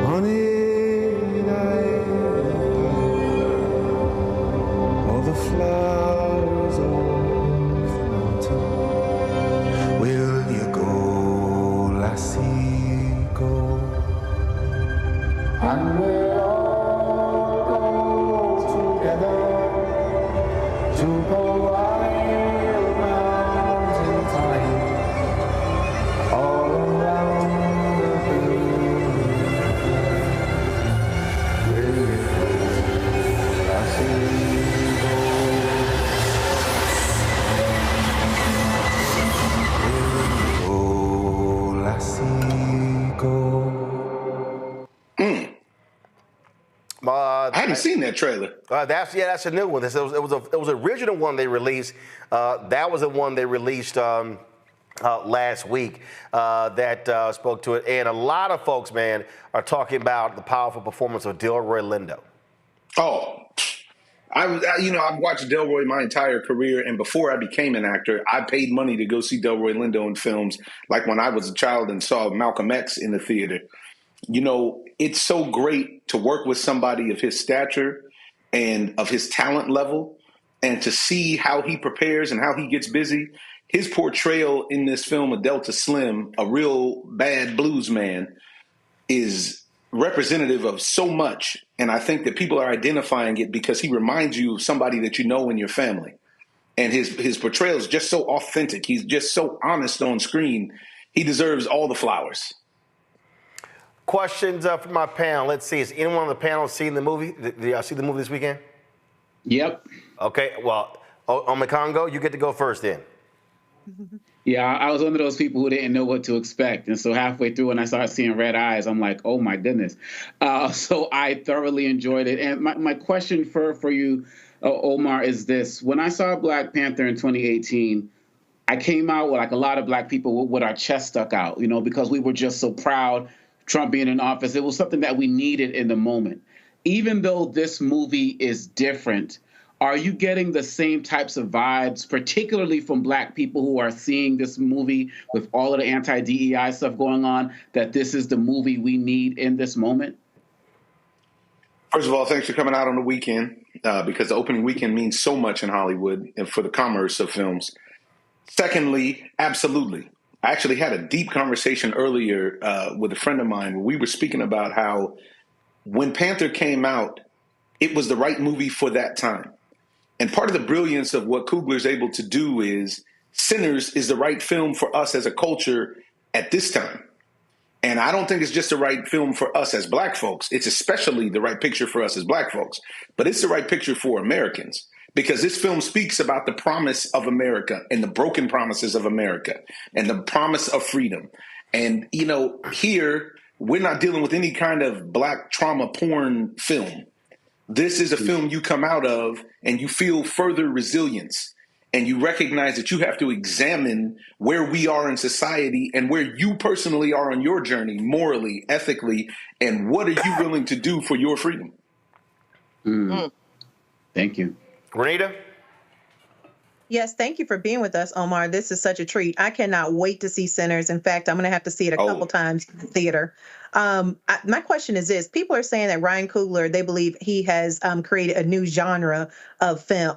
On it I all the flowers of the mountain. Will you go, lassie, go? And we'll all go together to the wild mountain thyme, all around the blue. Will you go, lassie, go? Will you go, lassie, go? I haven't seen that trailer. That's a new one. It was an original one they released. That was the one they released last week that spoke to it. And a lot of folks, man, are talking about the powerful performance of Delroy Lindo. Oh, I've watched Delroy my entire career, and before I became an actor, I paid money to go see Delroy Lindo in films, like when I was a child and saw Malcolm X in the theater. You know, it's so great to work with somebody of his stature and of his talent level, and to see how he prepares and how he gets busy. His portrayal in this film of Delta Slim, a real bad blues man, is representative of so much. And I think that people are identifying it because he reminds you of somebody that you know in your family. And his portrayal is just so authentic. He's just so honest on screen. He deserves all the flowers. Questions from my panel. Let's see. Has anyone on the panel seen the movie? Did y'all see the movie this weekend? Yep. Okay. Well, Omekongo, you get to go first then. Yeah, I was one of those people who didn't know what to expect. And so halfway through when I started seeing red eyes, I'm like, oh, my goodness. So I thoroughly enjoyed it. And my question for you, Omar, is this. When I saw Black Panther in 2018, I came out with, like a lot of Black people, with our chest stuck out, you know, because we were just so proud Trump being in office. It was something that we needed in the moment. Even though this movie is different, are you getting the same types of vibes, particularly from Black people who are seeing this movie with all of the anti-DEI stuff going on, that this is the movie we need in this moment? First of all, thanks for coming out on the weekend, because the opening weekend means so much in Hollywood and for the commerce of films. Secondly, absolutely. I actually had a deep conversation earlier with a friend of mine where we were speaking about how when Panther came out, it was the right movie for that time. And part of the brilliance of what Coogler is able to do is Sinners is the right film for us as a culture at this time. And I don't think it's just the right film for us as Black folks. It's especially the right picture for us as Black folks. But it's the right picture for Americans. Because this film speaks about the promise of America and the broken promises of America and the promise of freedom. And, you know, here, we're not dealing with any kind of black trauma porn film. This is a film you come out of and you feel further resilience. And you recognize that you have to examine where we are in society and where you personally are on your journey, morally, ethically, and what are you willing to do for your freedom? Thank you. Renita? Yes, thank you for being with us, Omar. This is such a treat. I cannot wait to see Sinners. In fact, I'm going to have to see it a couple times in the theater. My question is this. People are saying that Ryan Coogler, they believe he has created a new genre of film,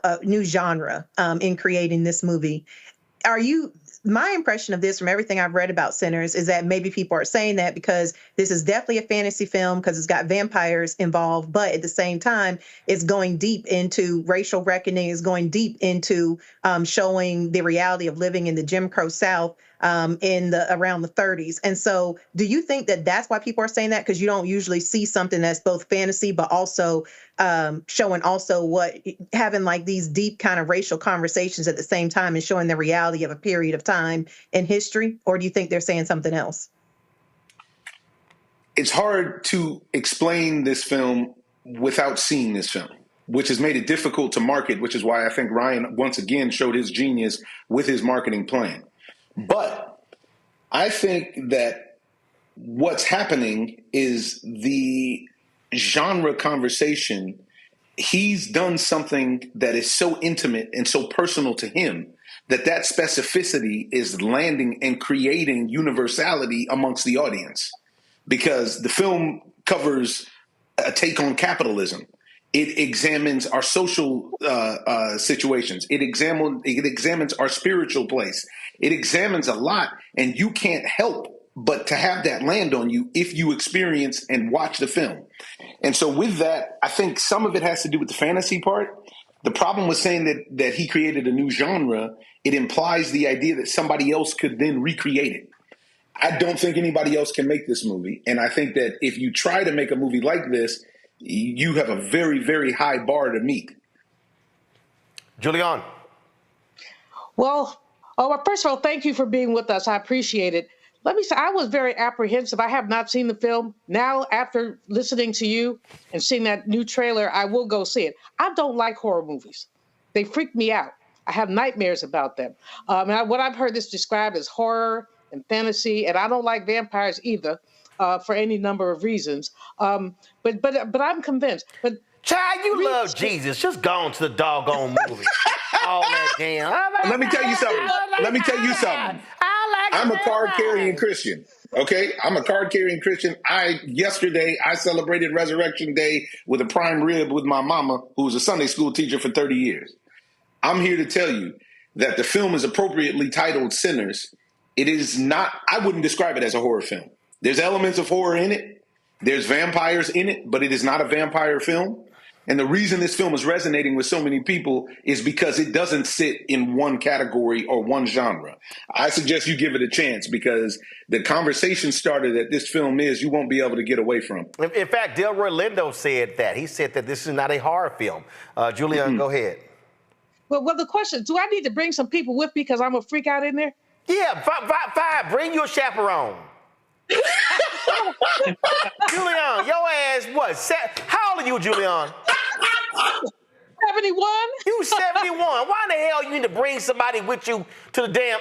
in creating this movie. My impression of this from everything I've read about Sinners is that maybe people are saying that because this is definitely a fantasy film because it's got vampires involved, but at the same time, it's going deep into racial reckoning, it's going deep into showing the reality of living in the Jim Crow South around the 30s. And so do you think that that's why people are saying that? Because you don't usually see something that's both fantasy, but also showing also having like these deep kind of racial conversations at the same time and showing the reality of a period of time in history? Or do you think they're saying something else? It's hard to explain this film without seeing this film, which has made it difficult to market, which is why I think Ryan once again showed his genius with his marketing plan. But I think that what's happening is the genre conversation. He's done something that is so intimate and so personal to him that specificity is landing and creating universality amongst the audience, because the film covers a take on capitalism. It examines our social situations. It examines our spiritual place. It examines a lot, and you can't help but to have that land on you if you experience and watch the film. And so with that, I think some of it has to do with the fantasy part. The problem with saying that he created a new genre, it implies the idea that somebody else could then recreate it. I don't think anybody else can make this movie. And I think that if you try to make a movie like this, you have a very, very high bar to meet. Julian. Well, first of all, thank you for being with us. I appreciate it. Let me say, I was very apprehensive. I have not seen the film. Now, after listening to you and seeing that new trailer, I will go see it. I don't like horror movies. They freak me out. I have nightmares about them. What I've heard this described as horror and fantasy, and I don't like vampires either, for any number of reasons. But I'm convinced. But Child, you love Jesus. Just go on to the doggone movie. All that damn. Let me tell you something. I'm a card-carrying Christian, okay? I'm a card-carrying Christian. Yesterday, I celebrated Resurrection Day with a prime rib with my mama, who was a Sunday school teacher for 30 years. I'm here to tell you that the film is appropriately titled Sinners. It is not, I wouldn't describe it as a horror film. There's elements of horror in it. There's vampires in it, but it is not a vampire film. And the reason this film is resonating with so many people is because it doesn't sit in one category or one genre. I suggest you give it a chance, because the conversation starter that this film is, you won't be able to get away from. In fact, Delroy Lindo said that. He said that this is not a horror film. Julian, go ahead. Well, the question, do I need to bring some people with me because I'm a freak out in there? Yeah, fine. Bring your chaperone. Julian, your ass what? How old are you, Julian? 71. You 71. Why in the hell you need to bring somebody with you to the damn...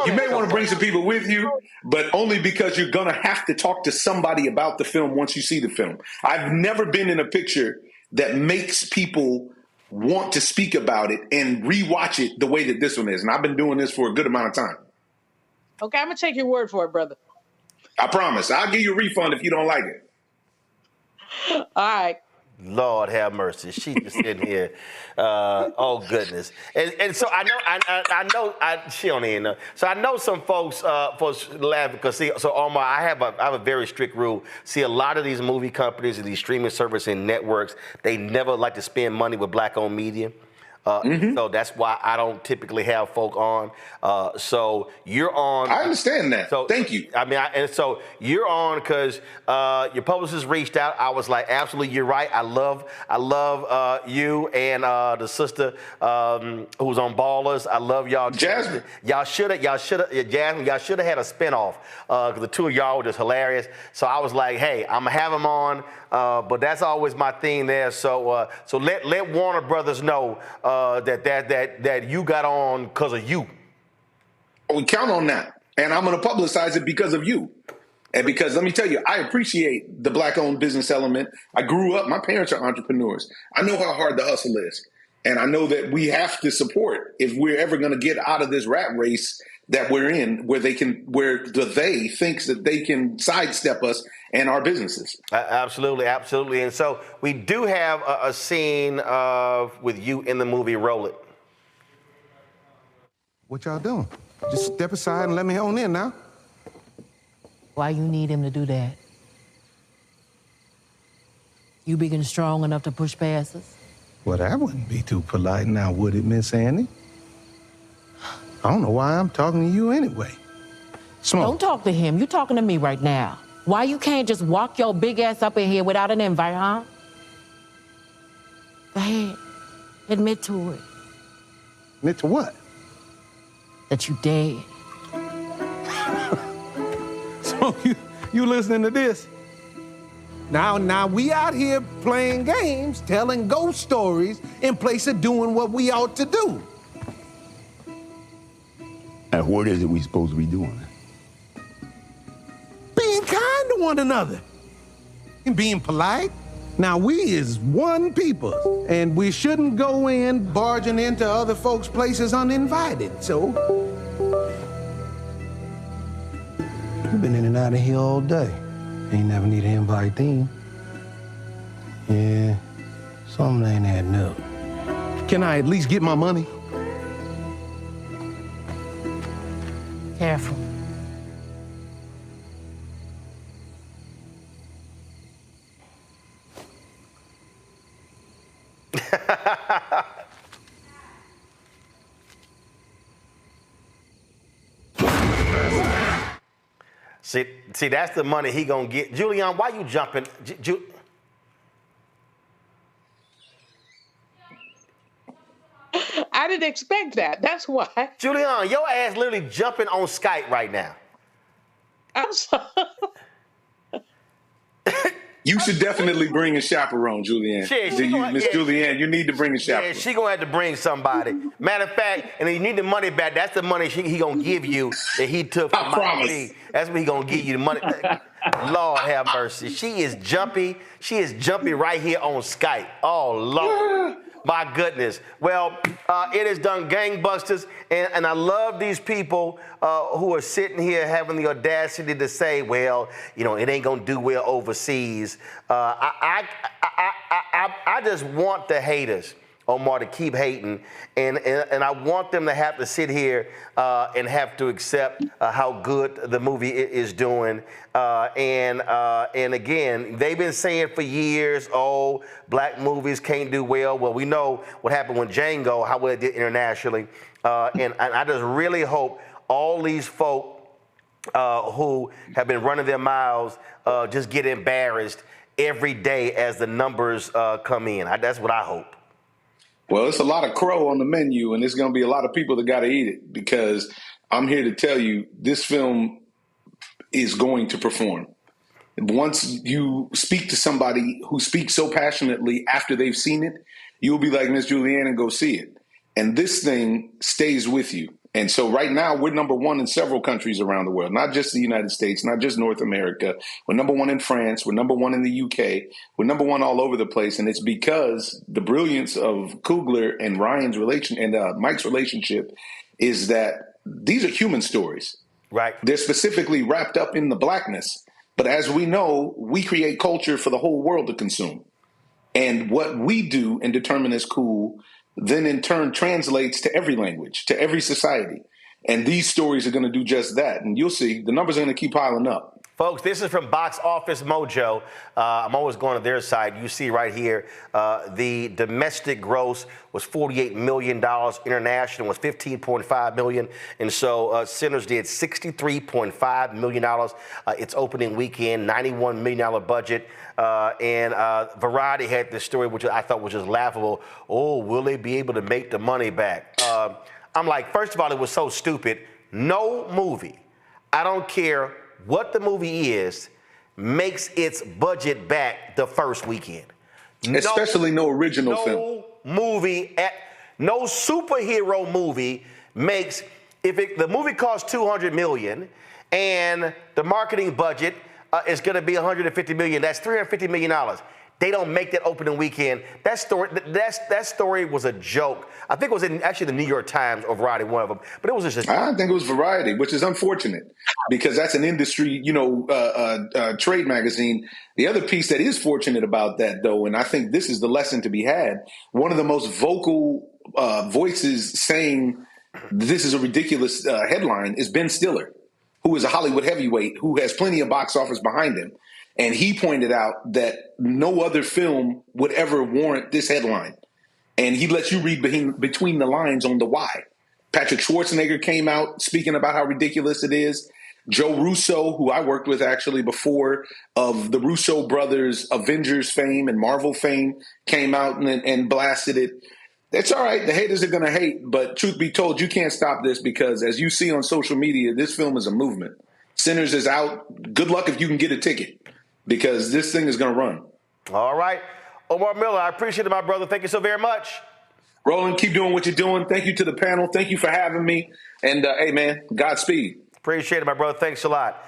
You may want to bring some people with you, but only because you're going to have to talk to somebody about the film once you see the film. I've never been in a picture that makes people want to speak about it and rewatch it the way that this one is. And I've been doing this for a good amount of time. Okay, I'm going to take your word for it, brother. I promise. I'll give you a refund if you don't like it. All right. Lord have mercy. She just sitting here. Oh goodness. And so I know she don't even know. So I know some folks laugh because so Omar, I have a very strict rule. See, a lot of these movie companies and these streaming services and networks, they never like to spend money with black-owned media. So that's why I don't typically have folk on. So you're on. I understand that. So thank you. I mean, and so you're on because your publicist reached out. I was like, absolutely, you're right. I love you and the sister who's on Ballers. I love y'all. Jasmine. Jasmine, y'all should have had a spinoff because the two of y'all were just hilarious. So I was like, hey, I'm gonna have him on. But that's always my thing there. So let Warner Brothers know that you got on because of you. We count on that, and I'm going to publicize it because of you. And because let me tell you, I appreciate the Black-owned business element. I grew up; my parents are entrepreneurs. I know how hard the hustle is, and I know that we have to support if we're ever going to get out of this rat race that we're in, where the they thinks that they can sidestep us and our businesses. Absolutely. And so we do have a scene with you in the movie. Roll it. What y'all doing? Just step aside and let me on in now. Why you need him to do that? You big and strong enough to push past us? Well, that wouldn't be too polite now, would it, Miss Annie? I don't know why I'm talking to you anyway. Smoke. Don't talk to him. You talking to me right now. Why you can't just walk your big ass up in here without an invite, huh? Go ahead. Admit to it. Admit to what? That you dead. So you listening to this? Now we out here playing games, telling ghost stories in place of doing what we ought to do. And what is it we supposed to be doing? Being kind to one another. And being polite. Now, we is one people, and we shouldn't go in barging into other folks' places uninvited, so... You've been in and out of here all day. Ain't never need an invite then. Yeah, something ain't adding up. Can I at least get my money? Careful. See, that's the money he gonna get. Julian, why you jumping? I didn't expect that. That's why. Julian, your ass literally jumping on Skype right now. I'm sorry. You should definitely bring a chaperone, Julianne. Miss Julianne, you need to bring a chaperone. Yeah, she gonna have to bring somebody. Matter of fact, and you need the money back. That's the money he gonna give you that he took from my fee. That's what he gonna give you the money. Lord have mercy. She is jumpy. She is jumpy right here on Skype. Oh Lord. My goodness. Well, it has done gangbusters, and I love these people who are sitting here having the audacity to say, well, you know, it ain't gonna do well overseas. I just want the haters, Omar, to keep hating, and I want them to have to sit here and have to accept how good the movie is doing. And again, they've been saying for years, oh, black movies can't do well. Well, we know what happened with Django, how well it did internationally. And I just really hope all these folk who have been running their mouths just get embarrassed every day as the numbers come in. That's what I hope. Well, it's a lot of crow on the menu, and there's going to be a lot of people that got to eat it, because I'm here to tell you this film is going to perform. Once you speak to somebody who speaks so passionately after they've seen it, you'll be like Miss Julianne and go see it. And this thing stays with you. And so right now, we're number one in several countries around the world, not just the United States, not just North America. We're number one in France. We're number one in the UK. We're number one all over the place. And it's because the brilliance of Coogler and Ryan's Mike's relationship is that these are human stories. Right. They're specifically wrapped up in the blackness. But as we know, we create culture for the whole world to consume. And what we do and determine as cool then in turn translates to every language, to every society. And these stories are going to do just that. And you'll see the numbers are going to keep piling up. Folks, this is from Box Office Mojo. I'm always going to their side. You see right here, the domestic gross was $48 million. International was $15.5 million. And so Sinners did $63.5 million. Its opening weekend, $91 million budget. And Variety had this story, which I thought was just laughable. Oh, will they be able to make the money back? I'm like, first of all, it was so stupid. No movie, I don't care what the movie is, makes its budget back the first weekend. Especially no original film. No superhero movie makes, the movie costs $200 million and the marketing budget is going to be $150 million, that's $350 million. They don't make that opening weekend. That story was a joke. I think it was in actually the New York Times or Variety, one of them. But it was just. I think it was Variety, which is unfortunate because that's an industry, trade magazine. The other piece that is fortunate about that, though, and I think this is the lesson to be had. One of the most vocal voices saying this is a ridiculous headline is Ben Stiller, who is a Hollywood heavyweight who has plenty of box office behind him. And he pointed out that no other film would ever warrant this headline. And he lets you read between the lines on the why. Patrick Schwarzenegger came out speaking about how ridiculous it is. Joe Russo, who I worked with actually before, of the Russo brothers Avengers fame and Marvel fame, came out and blasted it. It's all right. The haters are going to hate. But truth be told, you can't stop this because, as you see on social media, this film is a movement. Sinners is out. Good luck if you can get a ticket, because this thing is going to run. All right. Omar Miller, I appreciate it, my brother. Thank you so very much. Roland, keep doing what you're doing. Thank you to the panel. Thank you for having me. And, hey, man, Godspeed. Appreciate it, my brother. Thanks a lot.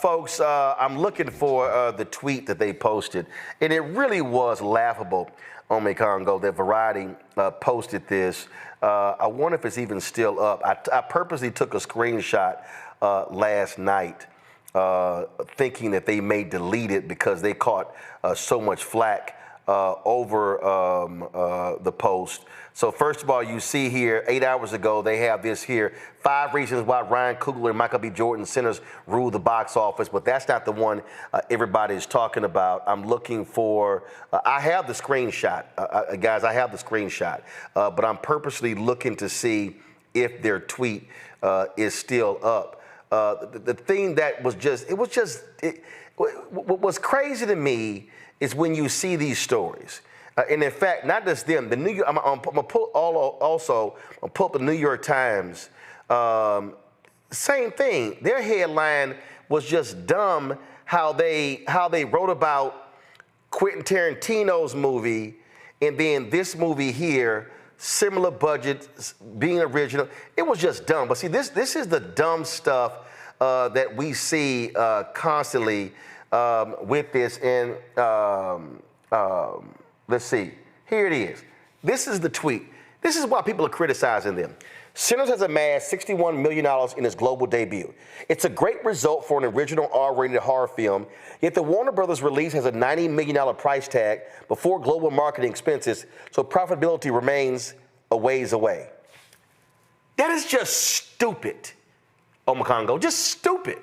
Folks, I'm looking for the tweet that they posted, and it really was laughable, Ome Congo, that Variety posted this. I wonder if it's even still up. I purposely took a screenshot last night, thinking that they may delete it because they caught so much flack over the post. So first of all, you see here, 8 hours ago, they have this here, 5 reasons why Ryan Coogler and Michael B. Jordan Sinners ruled the box office, but that's not the one everybody's talking about. I'm looking for, I have the screenshot, guys, I have the screenshot, but I'm purposely looking to see if their tweet is still up. The thing that was just, what was crazy to me is when you see these stories. And in fact, not just them, the New York, I'm gonna pull up the New York Times, same thing. Their headline was just dumb, how they wrote about Quentin Tarantino's movie and then this movie here, similar budget, being original. It was just dumb. But see, this is the dumb stuff that we see constantly with this. And let's see. Here it is. This is the tweet. This is why people are criticizing them. Sinners has amassed $61 million in its global debut. It's a great result for an original R-rated horror film, yet the Warner Brothers release has a $90 million price tag before global marketing expenses, so profitability remains a ways away. That is just stupid, Omar Congo, just stupid.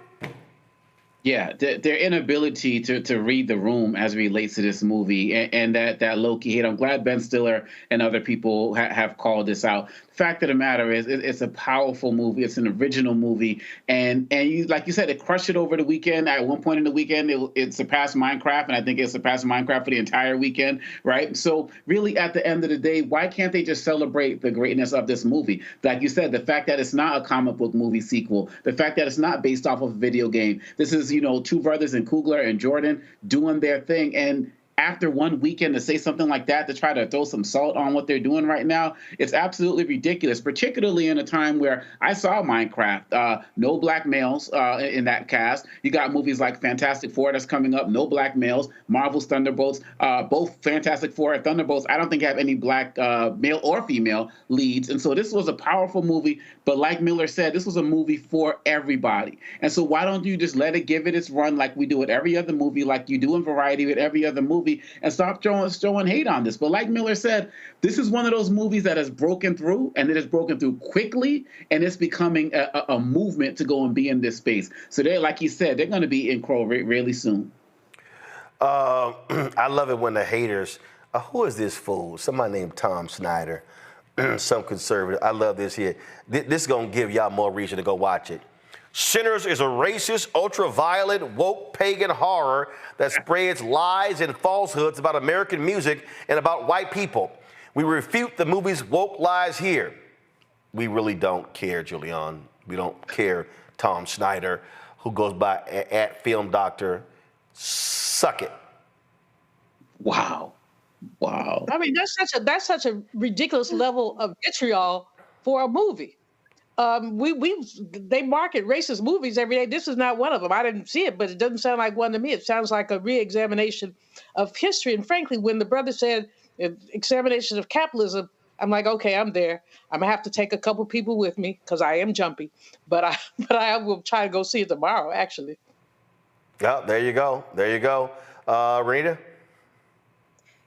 Yeah, their inability to read the room as it relates to this movie and that low-key hate. I'm glad Ben Stiller and other people have called this out. The fact of the matter is, it's a powerful movie. It's an original movie. And you, like you said, it crushed it over the weekend. At one point in the weekend, it surpassed Minecraft, and I think it surpassed Minecraft for the entire weekend, right? So really, at the end of the day, why can't they just celebrate the greatness of this movie? Like you said, the fact that it's not a comic book movie sequel, the fact that it's not based off of a video game. This is, two brothers in Coogler and Jordan doing their thing. And after one weekend to say something like that, to try to throw some salt on what they're doing right now, it's absolutely ridiculous, particularly in a time where I saw Minecraft, no black males in that cast. You got movies like Fantastic Four that's coming up, no black males, Marvel's Thunderbolts, both Fantastic Four and Thunderbolts, I don't think have any black male or female leads. And so this was a powerful movie, but like Miller said, this was a movie for everybody. And so why don't you just let it give it its run like we do with every other movie, like you do in Variety with every other movie, movie and stop throwing hate on this. But like Miller said, this is one of those movies that has broken through, and it has broken through quickly, and it's becoming a movement to go and be in this space. So they're, like you said, they're going to be in Crow really soon. I love it when the haters, who is this fool? Somebody named Tom Snyder, some conservative. I love this here. This is going to give y'all more reason to go watch it. Sinners is a racist, ultra-violent, woke, pagan horror that spreads lies and falsehoods about American music and about white people. We refute the movie's woke lies here. We really don't care, Julian. We don't care, Tom Snyder, who goes by at Film Doctor. Suck it. Wow. I mean, that's such a ridiculous level of vitriol for a movie. They market racist movies every day. This is not one of them. I didn't see it, but it doesn't sound like one to me. It sounds like a re-examination of history. And frankly, when the brother said examination of capitalism, I'm like, okay, I'm there. I'm gonna have to take a couple people with me because I am jumpy, but I will try to go see it tomorrow. Actually. Yeah, there you go. There you go. Renita?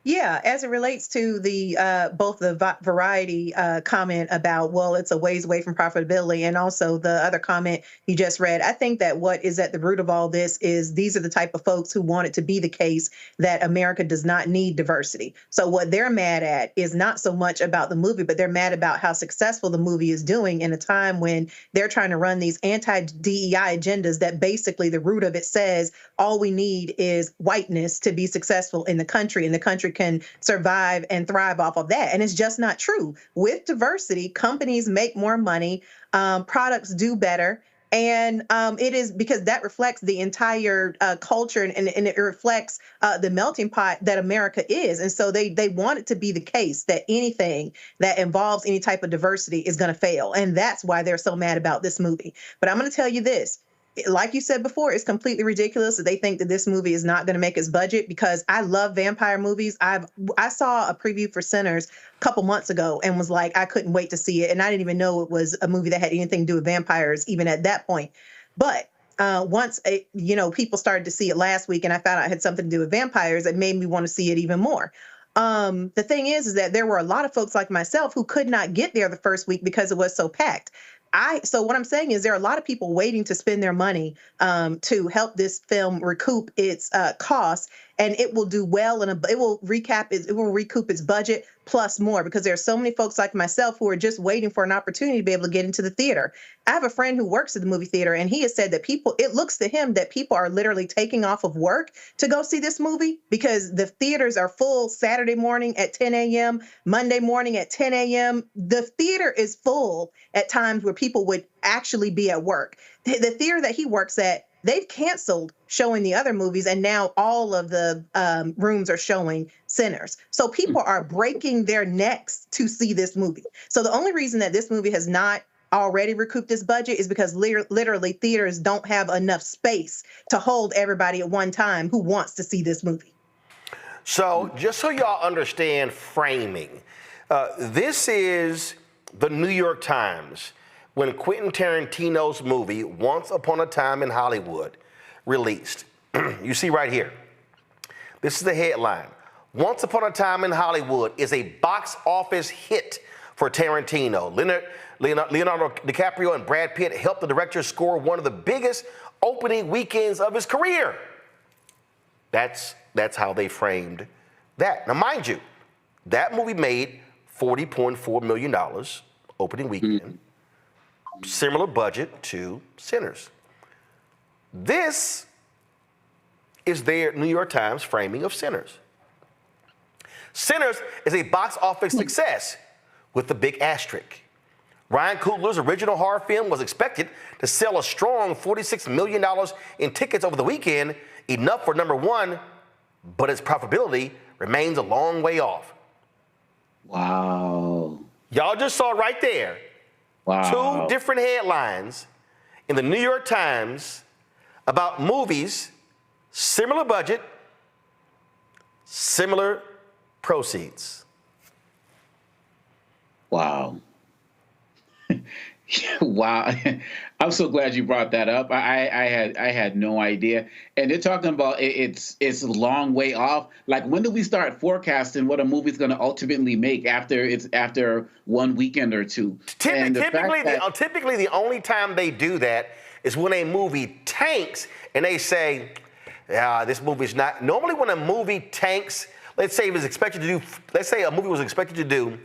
Yeah, as it relates to the both the Variety comment about, well, it's a ways away from profitability, and also the other comment you just read, I think that what is at the root of all this is these are the type of folks who want it to be the case that America does not need diversity. So what they're mad at is not so much about the movie, but they're mad about how successful the movie is doing in a time when they're trying to run these anti-DEI agendas that basically the root of it says all we need is whiteness to be successful in the country, and the country can survive and thrive off of that. And it's just not true. With diversity, companies make more money, products do better. And it is because that reflects the entire culture and it reflects the melting pot that America is. And so they want it to be the case that anything that involves any type of diversity is going to fail. And that's why they're so mad about this movie. But I'm going to tell you this. Like you said before, it's completely ridiculous that they think that this movie is not going to make its budget, because I love vampire movies. I saw a preview for Sinners a couple months ago and was like, I couldn't wait to see it. And I didn't even know it was a movie that had anything to do with vampires, even at that point. But once people started to see it last week and I found out it had something to do with vampires, it made me want to see it even more. The thing is that there were a lot of folks like myself who could not get there the first week because it was so packed. So what I'm saying is there are a lot of people waiting to spend their money to help this film recoup its costs, and it will do well, and it will recoup its budget plus more, because there are so many folks like myself who are just waiting for an opportunity to be able to get into the theater. I have a friend who works at the movie theater, and he has said that it looks to him that people are literally taking off of work to go see this movie, because the theaters are full Saturday morning at 10 a.m., Monday morning at 10 a.m. The theater is full at times where people would actually be at work. The theater that he works at, they've canceled showing the other movies, and now all of the rooms are showing Sinners. So people are breaking their necks to see this movie. So the only reason that this movie has not already recouped its budget is because literally theaters don't have enough space to hold everybody at one time who wants to see this movie. So just so y'all understand framing, this is the New York Times when Quentin Tarantino's movie Once Upon a Time in Hollywood released. You see right here. This is the headline. Once Upon a Time in Hollywood is a box office hit for Tarantino. Leonardo DiCaprio and Brad Pitt helped the director score one of the biggest opening weekends of his career. That's how they framed that. Now, mind you, that movie made $40.4 million opening weekend. Similar budget to Sinners. This is their New York Times framing of Sinners. Sinners is a box office success with the big asterisk. Ryan Coogler's original horror film was expected to sell a strong $46 million in tickets over the weekend, enough for number one, but its profitability remains a long way off. Wow. Y'all just saw right there. Wow. Two different headlines in the New York Times about movies, similar budget, similar proceeds. Wow. Wow. I'm so glad you brought that up. I had no idea. And they're talking about it's a long way off. Like, when do we start forecasting what a movie's going to ultimately make after one weekend or two? Typically, the only time they do that is when a movie tanks and they say, yeah, this movie's not. Normally when a movie tanks, let's say a movie was expected to do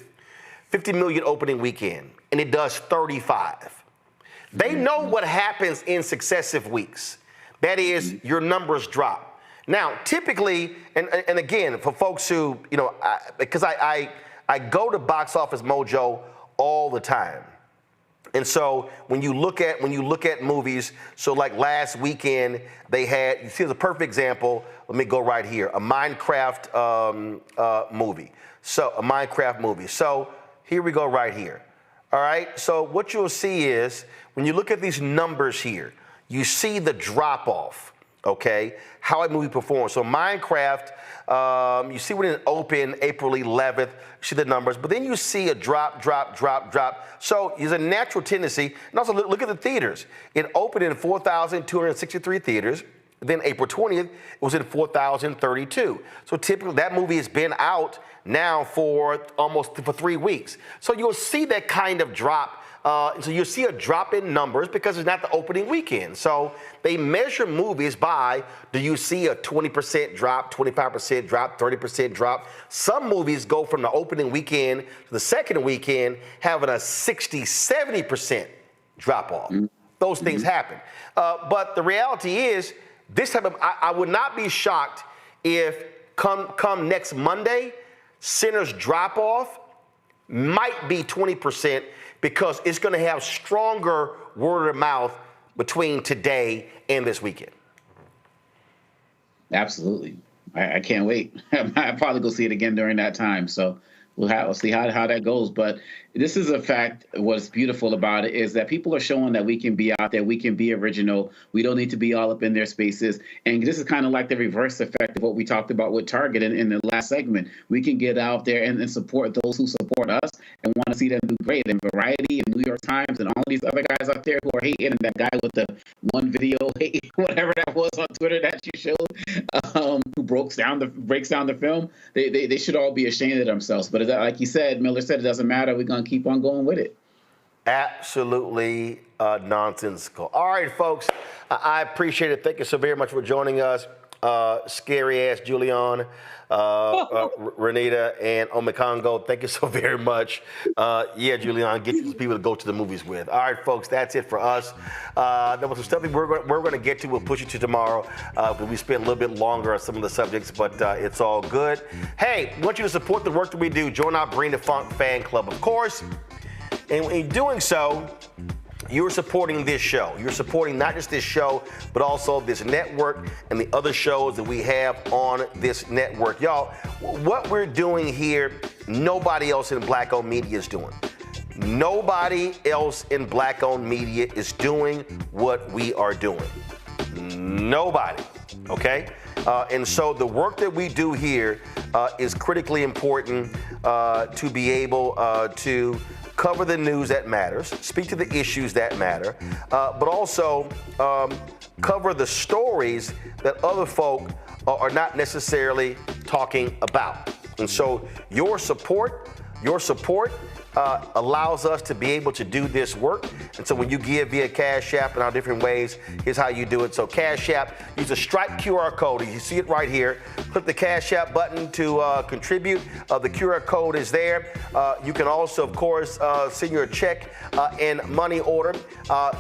50 million opening weekend, and it does 35. They know what happens in successive weeks. That is, your numbers drop. Now, typically, and again, for folks who, because I go to Box Office Mojo all the time. And so when you look at movies, so like last weekend, they had, you see the perfect example, let me go right here, a Minecraft movie. So a Minecraft movie. So here we go right here. All right, so what you'll see is, when you look at these numbers here, you see the drop off, okay, how a movie performs. So Minecraft, you see when it opened April 11th, you see the numbers, but then you see a drop. So there's a natural tendency, and also look at the theaters. It opened in 4,263 theaters. Then April 20th, it was in 4,032. So typically that movie has been out now for 3 weeks. So you'll see that kind of drop. So you'll see a drop in numbers because it's not the opening weekend. So they measure movies by, do you see a 20% drop, 25% drop, 30% drop? Some movies go from the opening weekend to the second weekend having a 60, 70% drop off. Those things happen. But the reality is, this type of, I would not be shocked if come next Monday, Sinners drop off might be 20%, because it's going to have stronger word of mouth between today and this weekend. Absolutely. I can't wait. I'll probably go see it again during that time. So we'll see how that goes. But this is a fact. What's beautiful about it is that people are showing that we can be out there. We can be original. We don't need to be all up in their spaces. And this is kind of like the reverse effect of what we talked about with Target in the last segment. We can get out there and support those who support us and want to see them do great. And Variety and New York Times and all these other guys out there who are hating, and that guy with the one video, whatever that was on Twitter that you showed, who breaks down the film, they should all be ashamed of themselves. But like you said, Miller said, it doesn't matter. We're going to keep on going with it. Absolutely nonsensical. All right, folks, I appreciate it. Thank you so very much for joining us. Scary ass Julian, Renita, and Omekongo. Thank you so very much. Yeah, Julian, get you people to go to the movies with. All right, folks, that's it for us. There was some stuff we're going to get to. We'll push it to tomorrow. But we spent a little bit longer on some of the subjects, but it's all good. Hey, we want you to support the work that we do. Join our Bring the Funk fan club, of course. And in doing so, you're supporting this show. You're supporting not just this show, but also this network and the other shows that we have on this network. Y'all, what we're doing here, nobody else in Black-owned media is doing. Nobody else in Black-owned media is doing what we are doing. Nobody, okay? And so the work that we do here is critically important to be able to cover the news that matters, speak to the issues that matter, but also cover the stories that other folk are not necessarily talking about. And so your support allows us to be able to do this work. And so when you give via Cash App and our different ways, here's how you do it. So Cash App, use a Stripe QR code. You see it right here. Click the Cash App button to contribute. The QR code is there. You can also, of course, send your check and money order.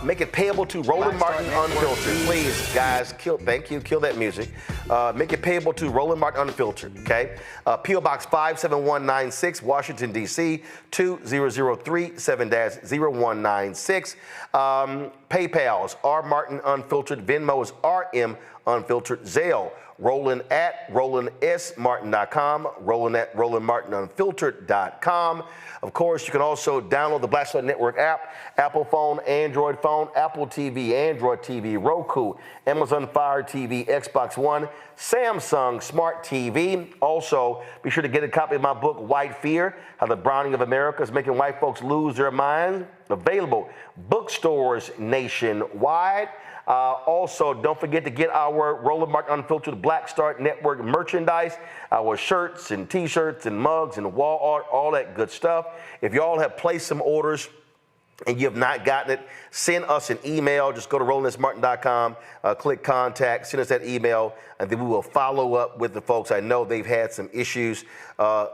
Make it payable to Roland Martin Unfiltered. Please, guys, kill that music. Make it payable to Roland Martin Unfiltered, okay? P.O. Box 57196, Washington, D.C., 20037-0196. PayPal's R Martin Unfiltered. Venmo's RM Unfiltered. Zelle, Roland@RolandSMartin.com, Roland@RolandMartinUnfiltered.com. Of course, you can also download the Black Star Network app, Apple phone, Android phone, Apple TV, Android TV, Roku, Amazon Fire TV, Xbox One, Samsung Smart TV. Also, be sure to get a copy of my book, White Fear, How the Browning of America is Making White Folks Lose Their Minds. Available bookstores nationwide. Also, don't forget to get our Roland Martin Unfiltered Black Star Network merchandise, our shirts and T-shirts and mugs and wall art, all that good stuff. If y'all have placed some orders and you have not gotten it, send us an email. Just go to RolandSMartin.com, click contact, send us that email, and then we will follow up with the folks. I know they've had some issues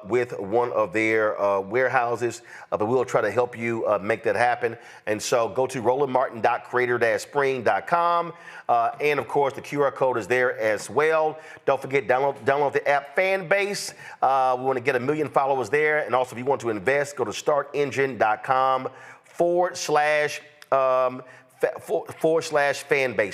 with one of their warehouses, but we'll try to help you make that happen. And so go to RolandMartin.creator-spring.com. And of course, the QR code is there as well. Don't forget, download the app Fanbase. We want to get 1 million followers there. And also, if you want to invest, go to startengine.com /fanbase,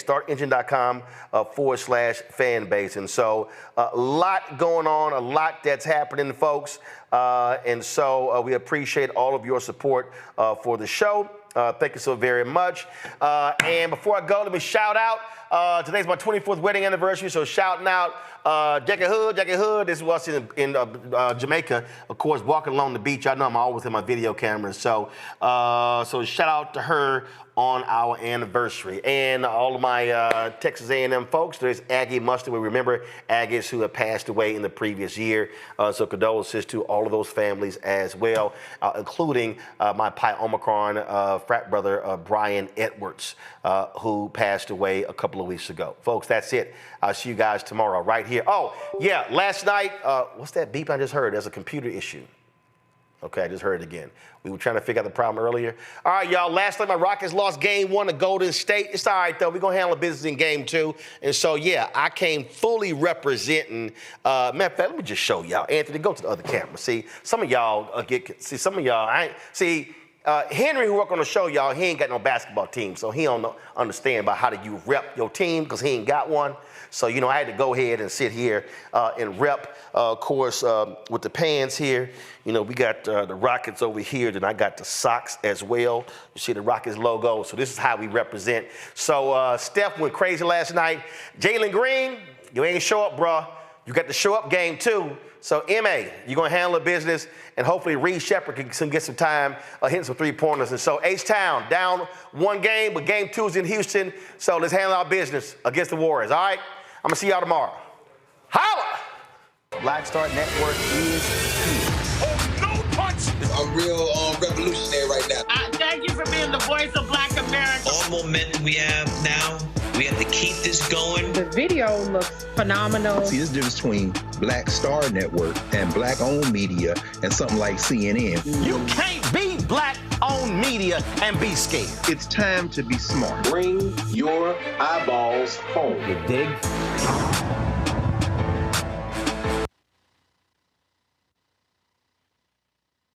startengine.com /fanbase. And so a lot going on, a lot that's happening, folks. And so we appreciate all of your support for the show. Thank you so very much. And before I go, let me shout out. Today's my 24th wedding anniversary, so shouting out Jackie Hood. This is what's in Jamaica, of course, walking along the beach. I know I'm always in my video cameras, so shout out to her on our anniversary. And all of my Texas A&M folks, there's Aggie Mustard. We remember Aggies who have passed away in the previous year, so condolences to all of those families as well, including my Pi Omicron frat brother, Brian Edwards, who passed away a couple of weeks ago. Folks, that's it. I'll see you guys tomorrow right here. Oh, yeah, last night, what's that beep I just heard? There's a computer issue. Okay, I just heard it again. We were trying to figure out the problem earlier. All right, y'all, last night my Rockets lost game 1 to Golden State. It's all right, though. We're going to handle business in game 2. And so, yeah, I came fully representing. Matter of fact, let me just show y'all. Anthony, go to the other camera. See, some of y'all Henry, who work on the show, y'all, he ain't got no basketball team, so he don't understand about how do you rep your team because he ain't got one. So, you know, I had to go ahead and sit here and rep, of course, with the pants here. You know, we got the Rockets over here, then I got the socks as well. You see the Rockets logo, so this is how we represent. So Steph went crazy last night. Jalen Green, you ain't show up, bro. You got to show up game 2. So, M.A., you're going to handle the business, and hopefully Reed Shepherd can get some time hitting some three-pointers. And so, H-Town, down 1 game, but game 2 is in Houston. So, let's handle our business against the Warriors, all right? I'm going to see y'all tomorrow. Holla! Black Star Network is here. Oh, no punch! I'm real revolutionary right now. Thank you for being the voice of Black America. All the momentum we have now, we have to keep this going. The video looks phenomenal. See, there's a difference between Black Star Network and black-owned media and something like CNN. You can't be black-owned media and be scared. It's time to be smart. Bring your eyeballs home. You dig?